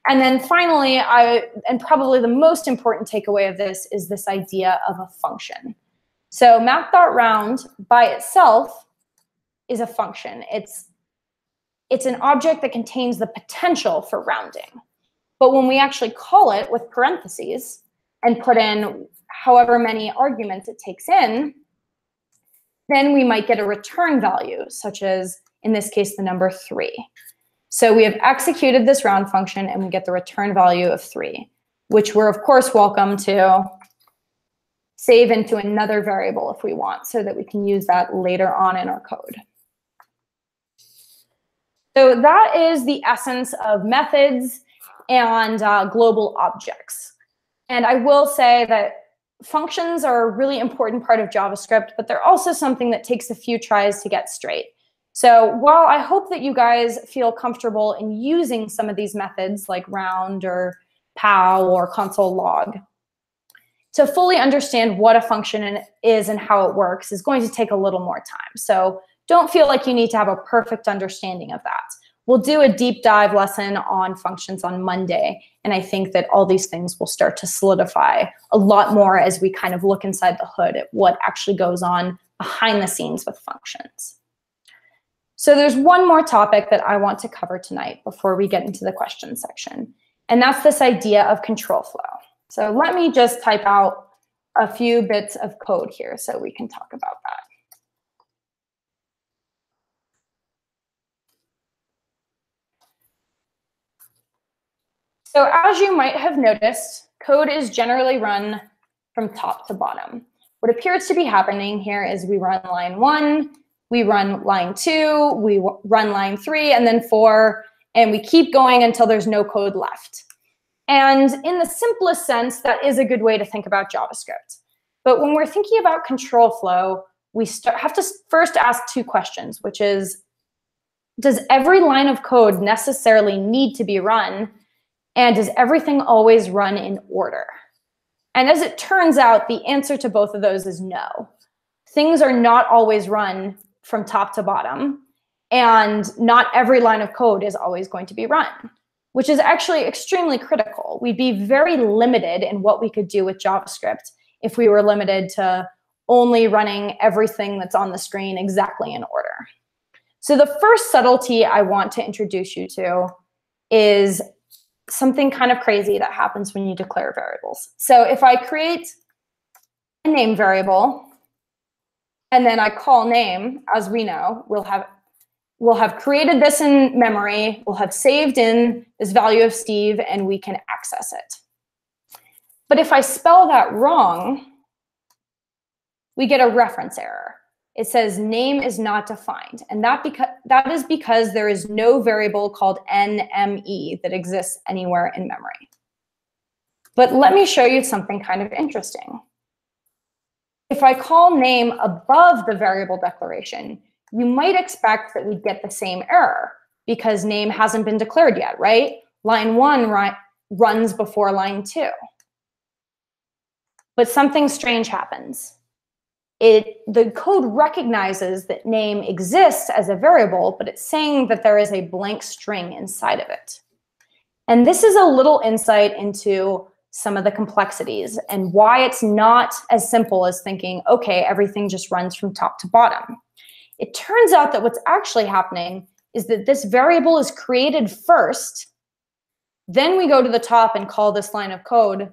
And then finally, and probably the most important takeaway of this is this idea of a function. So math.round by itself is a function. It's an object that contains the potential for rounding. But when we actually call it with parentheses and put in however many arguments it takes in, then we might get a return value, such as, in this case, the number 3. So we have executed this round function, and we get the return value of 3, which we're, of course, welcome to save into another variable if we want, so that we can use that later on in our code. So that is the essence of methods and global objects. And I will say that functions are a really important part of JavaScript, but they're also something that takes a few tries to get straight. So while I hope that you guys feel comfortable in using some of these methods like round or pow or console log, to fully understand what a function is and how it works is going to take a little more time. So don't feel like you need to have a perfect understanding of that. We'll do a deep dive lesson on functions on Monday, and I think that all these things will start to solidify a lot more as we kind of look inside the hood at what actually goes on behind the scenes with functions. So there's one more topic that I want to cover tonight before we get into the question section, and that's this idea of control flow. So let me just type out a few bits of code here so we can talk about that. So as you might have noticed, code is generally run from top to bottom. What appears to be happening here is we run line 1, we run line 2, we run line 3, and then 4, and we keep going until there's no code left. And in the simplest sense, that is a good way to think about JavaScript. But when we're thinking about control flow, we have to first ask 2 questions, which is, does every line of code necessarily need to be run? And does everything always run in order? And as it turns out, the answer to both of those is no. Things are not always run from top to bottom, and not every line of code is always going to be run, which is actually extremely critical. We'd be very limited in what we could do with JavaScript if we were limited to only running everything that's on the screen exactly in order. So the first subtlety I want to introduce you to is something kind of crazy that happens when you declare variables. So if I create a name variable, and then I call name, as we know, we'll have created this in memory, we'll have saved in this value of Steve, and we can access it. But if I spell that wrong, we get a reference error. It says name is not defined, and that is because there is no variable called NME that exists anywhere in memory. But let me show you something kind of interesting. If I call name above the variable declaration, you might expect that we'd get the same error because name hasn't been declared yet, right? Line 1 runs before line 2. But something strange happens. The code recognizes that name exists as a variable, but it's saying that there is a blank string inside of it. And this is a little insight into some of the complexities and why it's not as simple as thinking, okay, everything just runs from top to bottom. It turns out that what's actually happening is that this variable is created first, then we go to the top and call this line of code,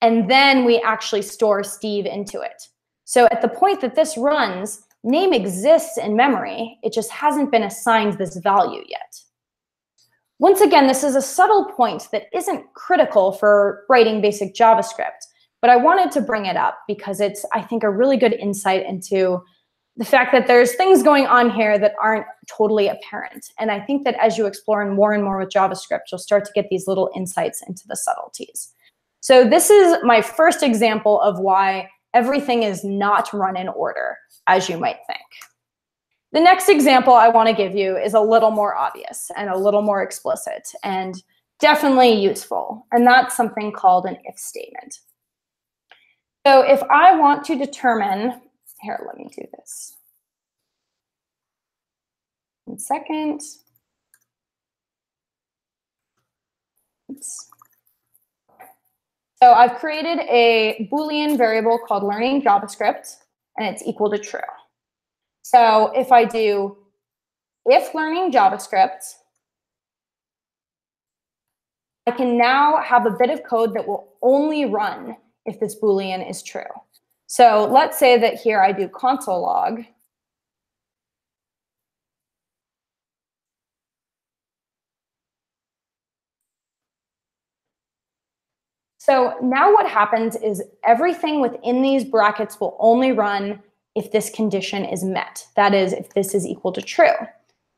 and then we actually store Steve into it. So at the point that this runs, name exists in memory. It just hasn't been assigned this value yet. Once again, this is a subtle point that isn't critical for writing basic JavaScript, but I wanted to bring it up because it's, I think, a really good insight into the fact that there's things going on here that aren't totally apparent. And I think that as you explore more and more with JavaScript, you'll start to get these little insights into the subtleties. So this is my first example of why everything is not run in order, as you might think. The next example I want to give you is a little more obvious and a little more explicit and definitely useful. And that's something called an if statement. So if I want to determine, here, let me do this. 1 second. Oops. So I've created a Boolean variable called learning JavaScript, and it's equal to true. So if I do if learning JavaScript, I can now have a bit of code that will only run if this Boolean is true. So let's say that here I do console log. So now what happens is everything within these brackets will only run if this condition is met. That is, if this is equal to true.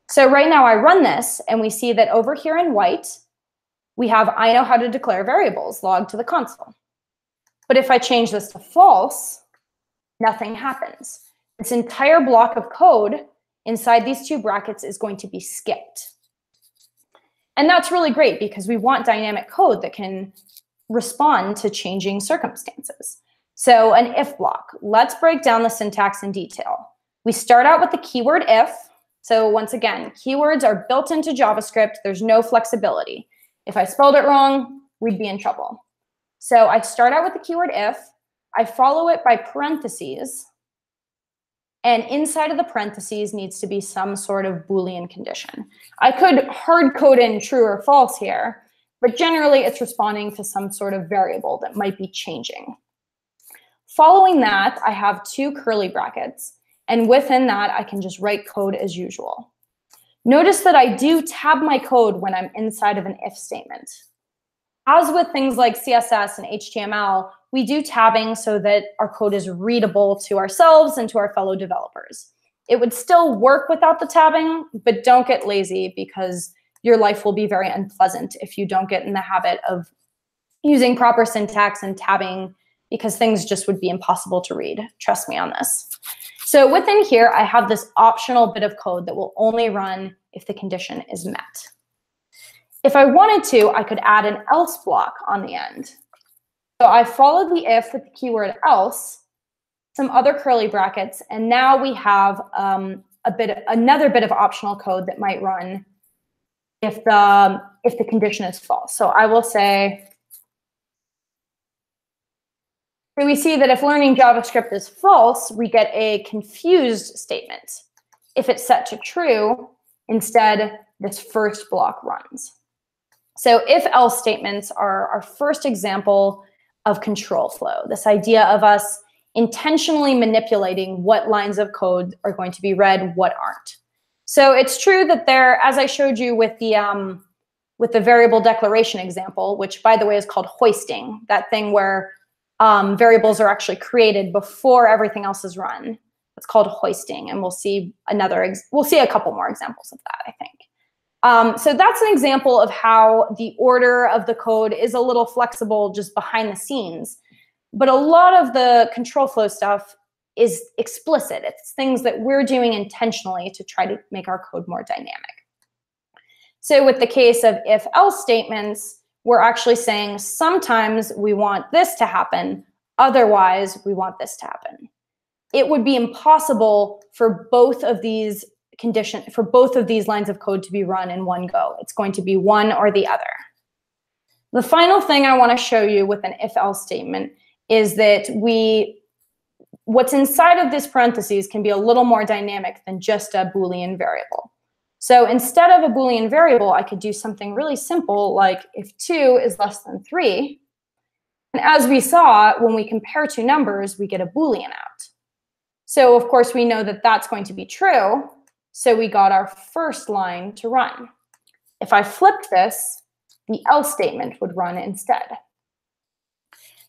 So right now I run this, and we see that over here in white, we have I know how to declare variables logged to the console. But if I change this to false, nothing happens. This entire block of code inside these two brackets is going to be skipped. And that's really great because we want dynamic code that can respond to changing circumstances. So an if block, let's break down the syntax in detail. We start out with the keyword if. So once again, keywords are built into JavaScript. There's no flexibility. If I spelled it wrong, we'd be in trouble. So I start out with the keyword if. I follow it by parentheses. And inside of the parentheses needs to be some sort of Boolean condition. I could hard code in true or false here, but generally it's responding to some sort of variable that might be changing. Following that, I have two curly brackets, and within that, I can just write code as usual. Notice that I do tab my code when I'm inside of an if statement. As with things like CSS and HTML, we do tabbing so that our code is readable to ourselves and to our fellow developers. It would still work without the tabbing, but don't get lazy because your life will be very unpleasant if you don't get in the habit of using proper syntax and tabbing, because things just would be impossible to read. Trust me on this. So within here, I have this optional bit of code that will only run if the condition is met. If I wanted to, I could add an else block on the end. So I followed the if with the keyword else, some other curly brackets, and now we have another bit of optional code that might run if the condition is false. So I will say, so we see that if learning JavaScript is false, we get a confused statement. If it's set to true, instead, this first block runs. So if-else statements are our first example of control flow, this idea of us intentionally manipulating what lines of code are going to be read, what aren't. So it's true that there, as I showed you with the variable declaration example, which by the way is called hoisting, that thing where variables are actually created before everything else is run. It's called hoisting, and we'll see a couple more examples of that, I think. So that's an example of how the order of the code is a little flexible just behind the scenes. But a lot of the control flow stuff is explicit. It's things that we're doing intentionally to try to make our code more dynamic. So with the case of if-else statements, we're actually saying sometimes we want this to happen, otherwise we want this to happen. It would be impossible for both of these lines of code to be run in one go. It's going to be one or the other. The final thing I want to show you with an if-else statement is that what's inside of this parentheses can be a little more dynamic than just a Boolean variable. So instead of a Boolean variable, I could do something really simple like if 2 is less than 3. And as we saw, when we compare two numbers, we get a Boolean out. So of course, we know that that's going to be true. So we got our first line to run. If I flipped this, the else statement would run instead.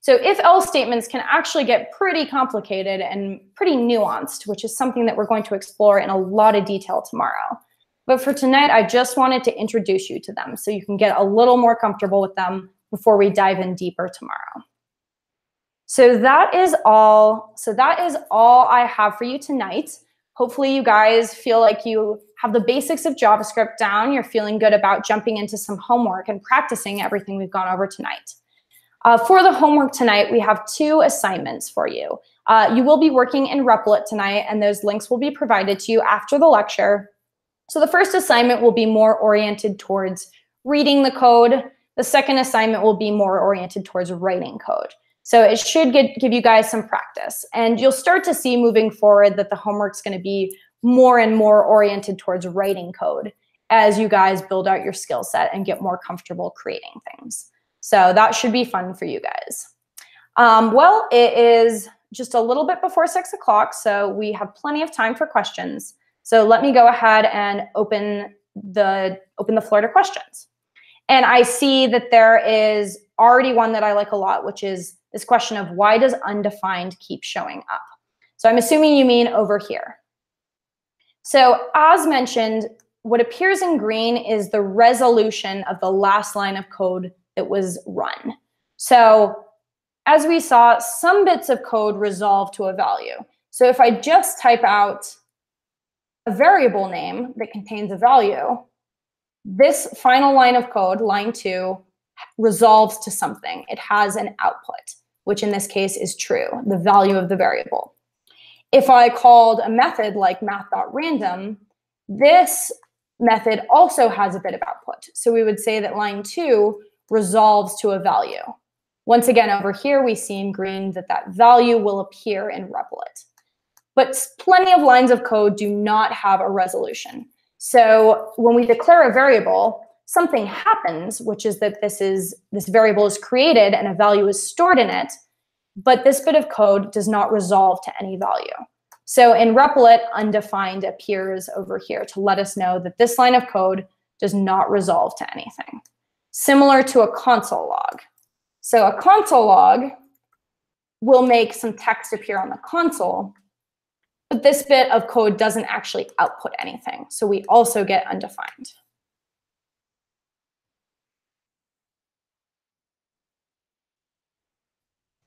So if-else statements can actually get pretty complicated and pretty nuanced, which is something that we're going to explore in a lot of detail tomorrow. But for tonight, I just wanted to introduce you to them so you can get a little more comfortable with them before we dive in deeper tomorrow. So that is all I have for you tonight. Hopefully you guys feel like you have the basics of JavaScript down. You're feeling good about jumping into some homework and practicing everything we've gone over tonight. For the homework tonight, we have 2 assignments for you. You will be working in Replit tonight, and those links will be provided to you after the lecture. So the first assignment will be more oriented towards reading the code. The second assignment will be more oriented towards writing code. So it should give you guys some practice. And you'll start to see moving forward that the homework's going to be more and more oriented towards writing code as you guys build out your skill set and get more comfortable creating things. So that should be fun for you guys. Well, it is just a little bit before 6 o'clock, so we have plenty of time for questions. So let me go ahead and open the floor to questions. And I see that there is already one that I like a lot, which is this question of why does undefined keep showing up? So I'm assuming you mean over here. So as mentioned, what appears in green is the resolution of the last line of code that was run. So as we saw, some bits of code resolve to a value. So if I just type out a variable name that contains a value, this final line of code, line 2, resolves to something. It has an output, which in this case is true, the value of the variable. If I called a method like math.random, this method also has a bit of output. So we would say that line 2 resolves to a value. Once again, over here, we see in green that that value will appear in Replit. But plenty of lines of code do not have a resolution. So when we declare a variable, something happens, which is that this variable is created and a value is stored in it, but this bit of code does not resolve to any value. So in Replit, undefined appears over here to let us know that this line of code does not resolve to anything. Similar to a console log. So a console log will make some text appear on the console, but this bit of code doesn't actually output anything. So we also get undefined.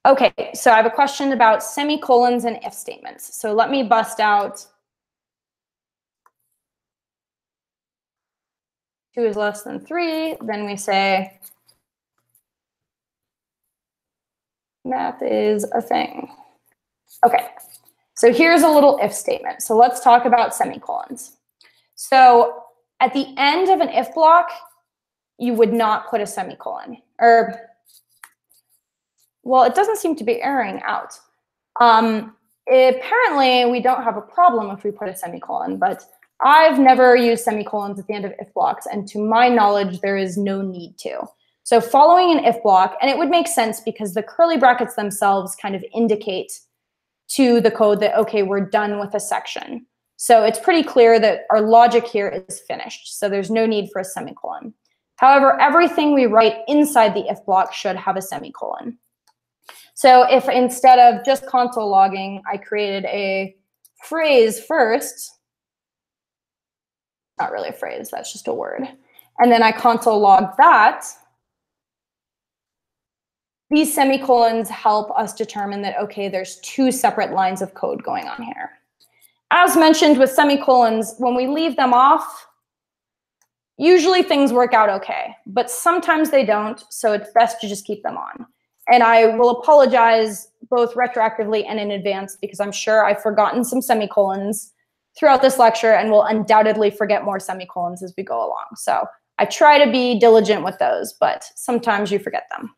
Okay, so I have a question about semicolons and if statements. So let me bust out 2 is less than 3. Then we say Math is a thing. Okay, so here's a little if statement. So let's talk about semicolons. So at the end of an if block, you would not put a semicolon. Or, well, it doesn't seem to be erroring out. Apparently, we don't have a problem if we put a semicolon, but I've never used semicolons at the end of if blocks, and to my knowledge, there is no need to. So following an if block, and it would make sense because the curly brackets themselves kind of indicate to the code that, okay, we're done with a section. So it's pretty clear that our logic here is finished, so there's no need for a semicolon. However, everything we write inside the if block should have a semicolon. So if instead of just console logging, I created a phrase first, not really a phrase, that's just a word, and then I console log that, these semicolons help us determine that, okay, there's two separate lines of code going on here. As mentioned with semicolons, when we leave them off, usually things work out okay, but sometimes they don't, so it's best to just keep them on. And I will apologize both retroactively and in advance because I'm sure I've forgotten some semicolons throughout this lecture and will undoubtedly forget more semicolons as we go along. So I try to be diligent with those, but sometimes you forget them.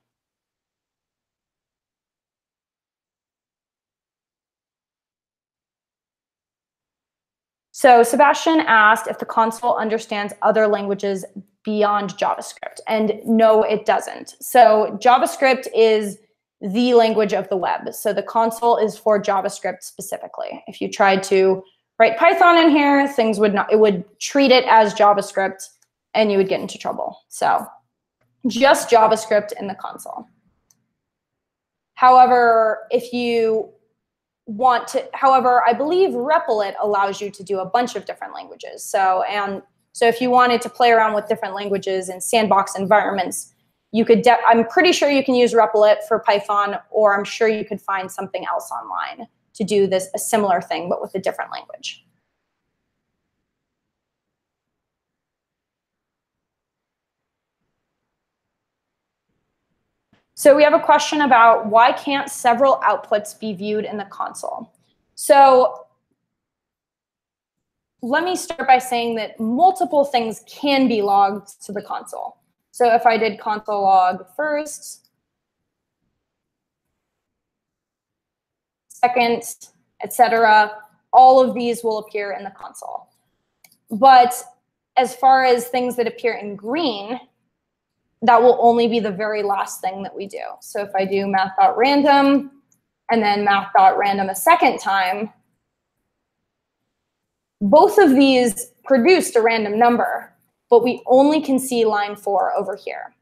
So Sebastian asked if the console understands other languages beyond JavaScript, and no, it doesn't. So JavaScript is the language of the web. So the console is for JavaScript specifically. If you tried to write Python in here, things would not, it would treat it as JavaScript and you would get into trouble. So just JavaScript in the console. However, if you want to, however, I believe Replit allows you to do a bunch of different languages. So if you wanted to play around with different languages in sandbox environments, you could, I'm pretty sure you can use Replit for Python, or I'm sure you could find something else online to do this, a similar thing, but with a different language. So we have a question about why can't several outputs be viewed in the console? So let me start by saying that multiple things can be logged to the console. So if I did console log first, second, etc., all of these will appear in the console. But as far as things that appear in green, that will only be the very last thing that we do. So if I do math.random and then math.random a second time, both of these produced a random number, but we only can see line 4 over here.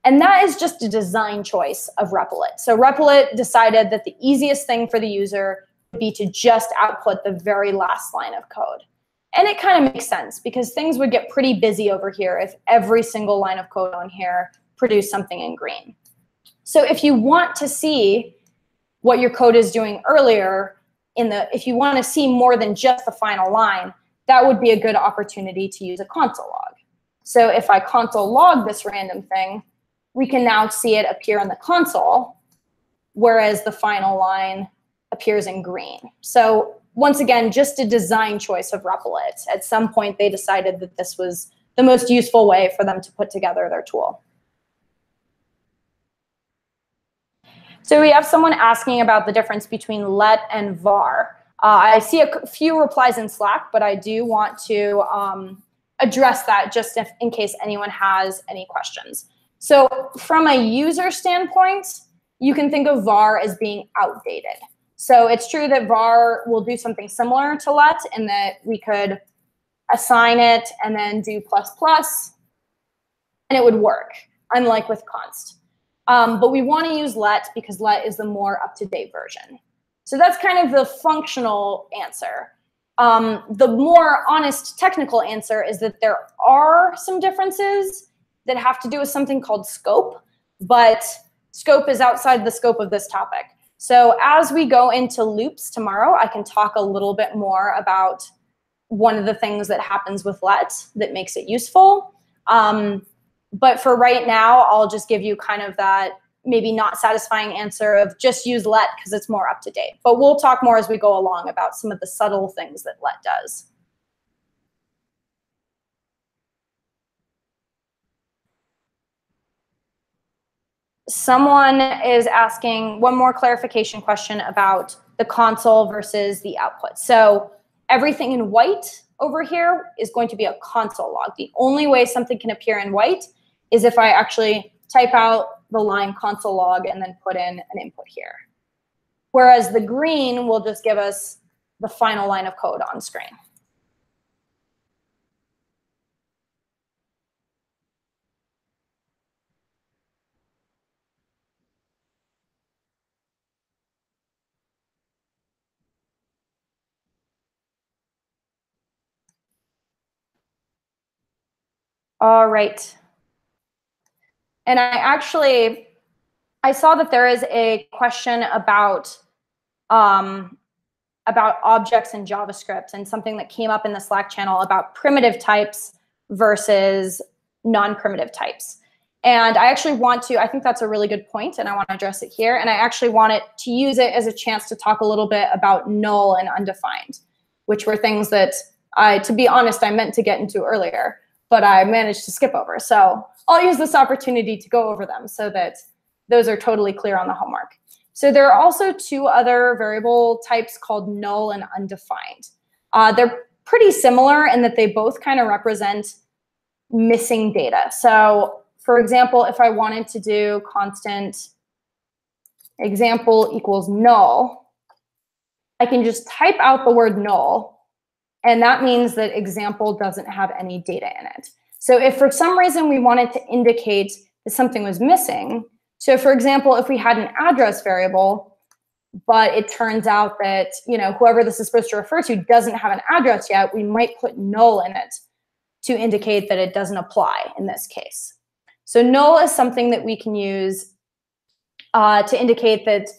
And that is just a design choice of Replit. So Replit decided that the easiest thing for the user would be to just output the very last line of code. And it kind of makes sense because things would get pretty busy over here if every single line of code on here produced something in green. So if you want to see what your code is doing earlier, if you want to see more than just the final line, that would be a good opportunity to use a console log. So if I console log this random thing, we can now see it appear in the console, whereas the final line appears in green. So once again, just a design choice of Replit. At some point, they decided that this was the most useful way for them to put together their tool. So we have someone asking about the difference between let and var. I see a few replies in Slack, but I do want to address that just in case anyone has any questions. So from a user standpoint, you can think of var as being outdated. So it's true that var will do something similar to let in that we could assign it and then do ++, and it would work, unlike with const. But we want to use let because let is the more up-to-date version. So that's kind of the functional answer. The more honest technical answer is that there are some differences that have to do with something called scope, but scope is outside the scope of this topic. So as we go into loops tomorrow, I can talk a little bit more about one of the things that happens with let that makes it useful. But for right now, I'll just give you kind of that maybe not satisfying answer of just use let because it's more up to date. But we'll talk more as we go along about some of the subtle things that let does. Someone is asking one more clarification question about the console versus the output. So everything in white over here is going to be a console log. The only way something can appear in white is if I actually type out the line console log and then put in an input here. Whereas the green will just give us the final line of code on screen. All right. And I saw that there is a question about objects in JavaScript, and something that came up in the Slack channel about primitive types versus non-primitive types. And I actually want to, I think that's a really good point, and I want to address it here. And I actually wanted to use it as a chance to talk a little bit about null and undefined, which were things that to be honest, I meant to get into earlier, but I managed to skip over. So I'll use this opportunity to go over them so that those are totally clear on the homework. So there are also two other variable types called null and undefined. They're pretty similar in that they both kind of represent missing data. So for example, if I wanted to do constant example equals null, I can just type out the word null, and that means that example doesn't have any data in it. So if for some reason we wanted to indicate that something was missing, so for example, if we had an address variable, but it turns out that whoever this is supposed to refer to doesn't have an address yet, we might put null in it to indicate that it doesn't apply in this case. So null is something that we can use to indicate that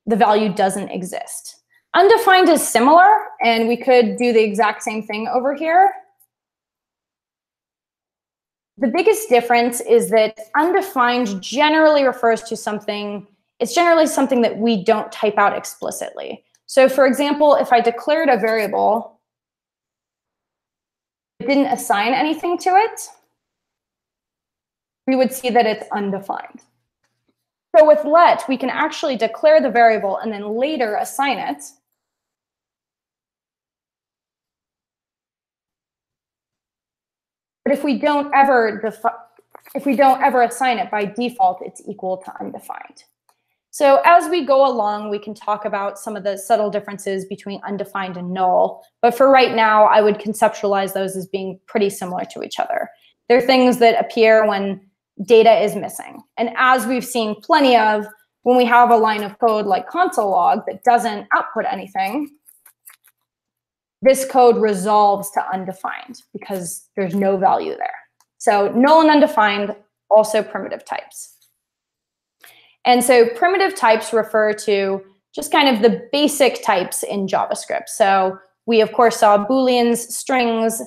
the value doesn't exist. Undefined is similar, and we could do the exact same thing over here. The biggest difference is that undefined generally refers to something, it's generally something that we don't type out explicitly. So for example, if I declared a variable, but didn't assign anything to it, we would see that it's undefined. So with let, we can actually declare the variable and then later assign it. But if we don't ever assign it, by default, it's equal to undefined. So as we go along, we can talk about some of the subtle differences between undefined and null. But for right now, I would conceptualize those as being pretty similar to each other. They're things that appear when data is missing. And as we've seen plenty of, when we have a line of code like console log that doesn't output anything, this code resolves to undefined because there's no value there. So null and undefined, also primitive types. And so primitive types refer to just kind of the basic types in JavaScript. So we, of course, saw Booleans, strings,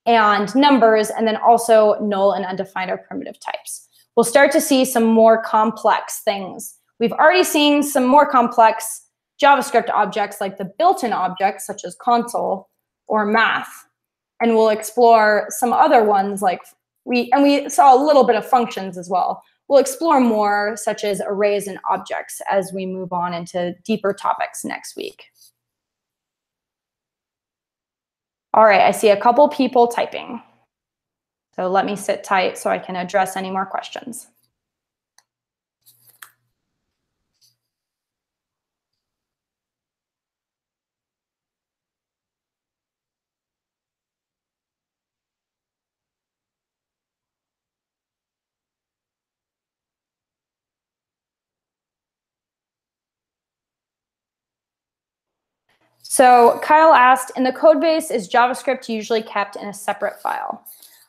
and numbers, and then also null and undefined are primitive types. We'll start to see some more complex things. We've already seen some more complex JavaScript objects like the built-in objects such as console or math. And we'll explore some other ones like we saw a little bit of functions as well. We'll explore more such as arrays and objects as we move on into deeper topics next week. All right, I see a couple people typing. So let me sit tight so I can address any more questions. So Kyle asked, in the code base, is JavaScript usually kept in a separate file?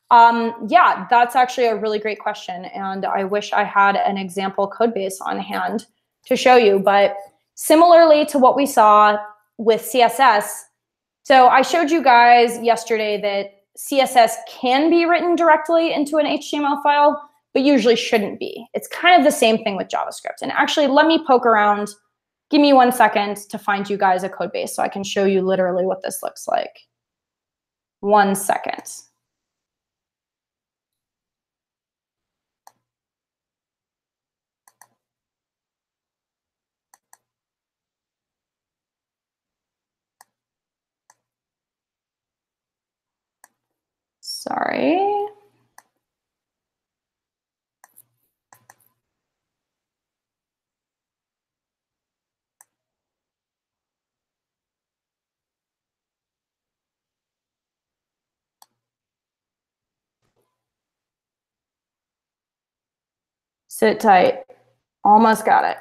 Yeah, that's actually a really great question. And I wish I had an example code base on hand to show you. But similarly to what we saw with CSS, so I showed you guys yesterday that CSS can be written directly into an HTML file, but usually shouldn't be. It's kind of the same thing with JavaScript. And actually, let me poke around. Give me 1 second to find you guys a code base so I can show you literally what this looks like. 1 second. Sorry. Sit tight. Almost got it.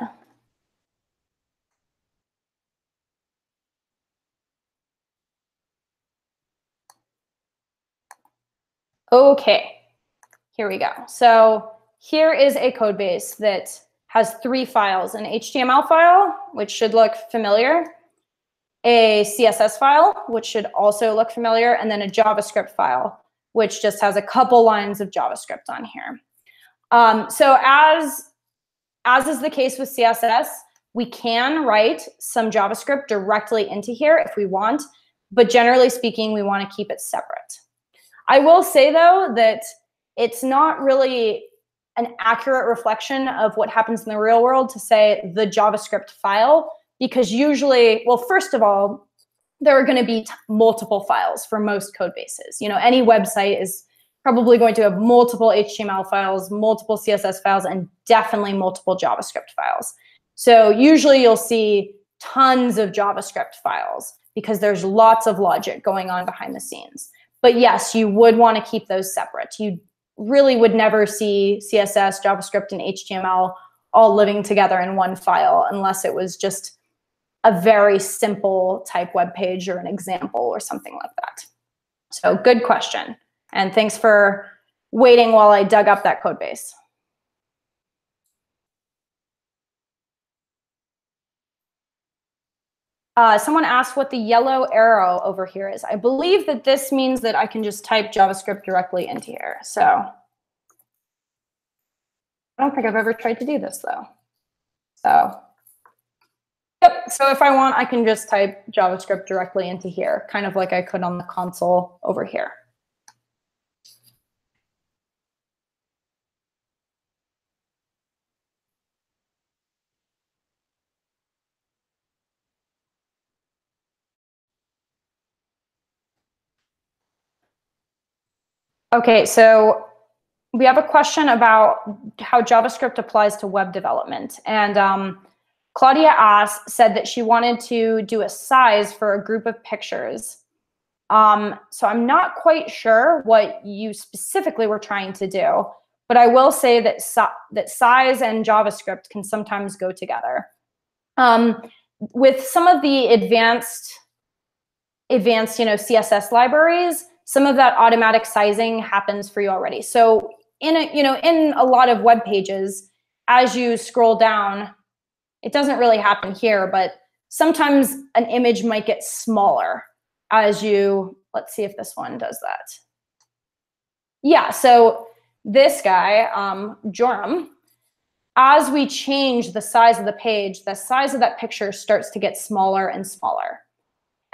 Okay, here we go. So here is a code base that has 3 files: an HTML file, which should look familiar, a CSS file, which should also look familiar, and then a JavaScript file, which just has a couple lines of JavaScript on here. So as is the case with CSS, we can write some JavaScript directly into here if we want, but generally speaking, we want to keep it separate. I will say, though, that it's not really an accurate reflection of what happens in the real world to say the JavaScript file, because usually, well, first of all, there are going to be multiple files for most code bases. You know, any website is probably going to have multiple HTML files, multiple CSS files, and definitely multiple JavaScript files. So usually you'll see tons of JavaScript files because there's lots of logic going on behind the scenes. But yes, you would want to keep those separate. You really would never see CSS, JavaScript, and HTML all living together in one file unless it was just a very simple type web page or an example or something like that. So good question. And thanks for waiting while I dug up that code base. Someone asked what the yellow arrow over here is. I believe that this means that I can just type JavaScript directly into here. So I don't think I've ever tried to do this, though. So yep. So if I want, I can just type JavaScript directly into here, kind of like I could on the console over here. Okay, so we have a question about how JavaScript applies to web development. And Claudia said that she wanted to do a size for a group of pictures. So I'm not quite sure what you specifically were trying to do, but I will say that, that size and JavaScript can sometimes go together. With some of the advanced CSS libraries, some of that automatic sizing happens for you already. So in a lot of web pages, as you scroll down, it doesn't really happen here, but sometimes an image might get smaller as you, let's see if this one does that. Yeah, so this guy, Joram, as we change the size of the page, the size of that picture starts to get smaller and smaller.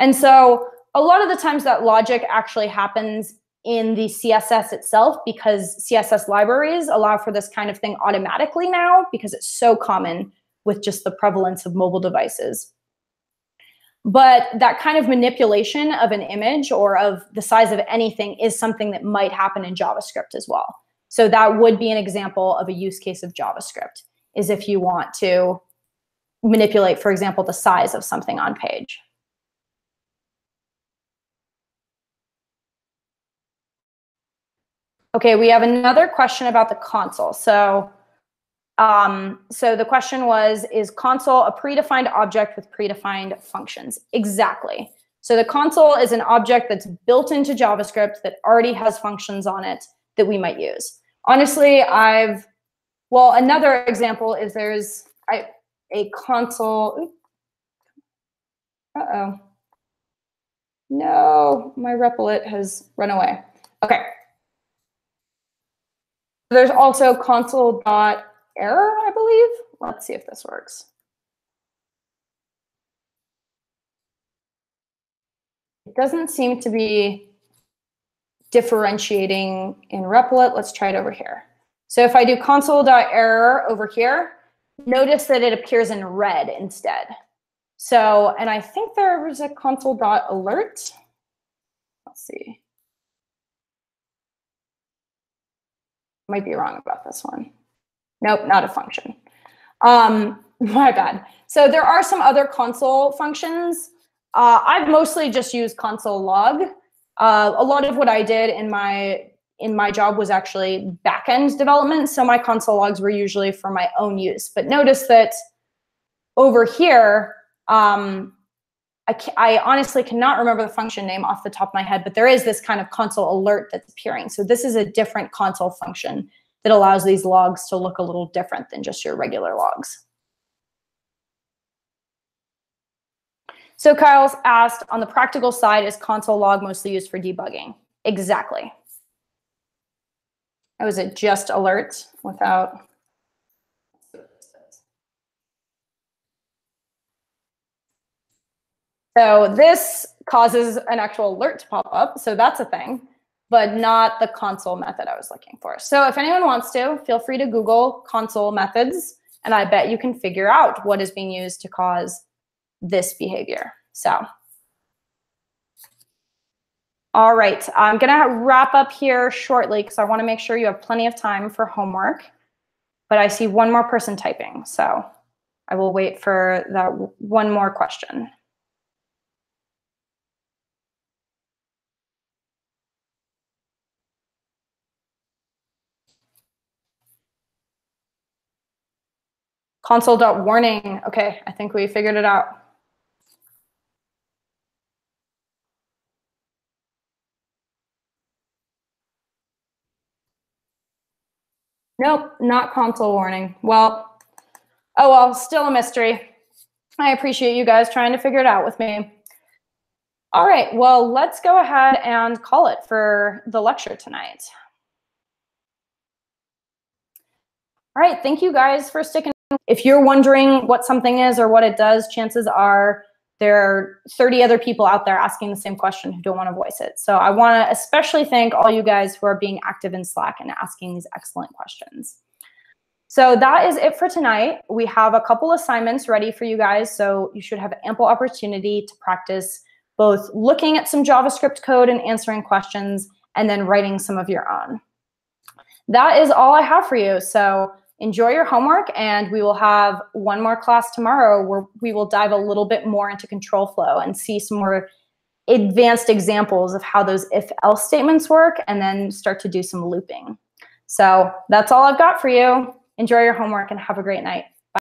And so a lot of the times that logic actually happens in the CSS itself because CSS libraries allow for this kind of thing automatically now because it's so common with just the prevalence of mobile devices. But that kind of manipulation of an image or of the size of anything is something that might happen in JavaScript as well. So that would be an example of a use case of JavaScript, is if you want to manipulate, for example, the size of something on page. Okay, we have another question about the console. So the question was, is console a predefined object with predefined functions? Exactly. So the console is an object that's built into JavaScript that already has functions on it that we might use. Honestly, another example is there's a console. Uh-oh. No, my Replit has run away. Okay. There's also console.error, I believe. Let's see if this works. It doesn't seem to be differentiating in Replit. Let's try it over here. So if I do console.error over here, notice that it appears in red instead. So, and I think there was a console.alert. Let's see. Might be wrong about this one. Nope, not a function. My bad. So there are some other console functions. I've mostly just used console log. A lot of what I did in my job was actually back-end development, so my console logs were usually for my own use. But notice that over here, I honestly cannot remember the function name off the top of my head, but there is this kind of console alert that's appearing. So this is a different console function that allows these logs to look a little different than just your regular logs. So Kyle's asked, on the practical side, is console log mostly used for debugging? Exactly. Oh, is it just alert without? So this causes an actual alert to pop up, so that's a thing, but not the console method I was looking for. So if anyone wants to, feel free to Google console methods, and I bet you can figure out what is being used to cause this behavior. So, all right, I'm gonna wrap up here shortly because I wanna make sure you have plenty of time for homework, but I see one more person typing, so I will wait for that one more question. Console.warning, okay, I think we figured it out. Nope, not console warning. Well, oh well, still a mystery. I appreciate you guys trying to figure it out with me. All right, well, let's go ahead and call it for the lecture tonight. All right, thank you guys for sticking. If you're wondering what something is or what it does, chances are there are 30 other people out there asking the same question who don't want to voice it. So I want to especially thank all you guys who are being active in Slack and asking these excellent questions. So that is it for tonight. We have a couple assignments ready for you guys, so you should have ample opportunity to practice both looking at some JavaScript code and answering questions, and then writing some of your own. That is all I have for you. So enjoy your homework, and we will have one more class tomorrow where we will dive a little bit more into control flow and see some more advanced examples of how those if-else statements work, and then start to do some looping. So that's all I've got for you. Enjoy your homework and have a great night.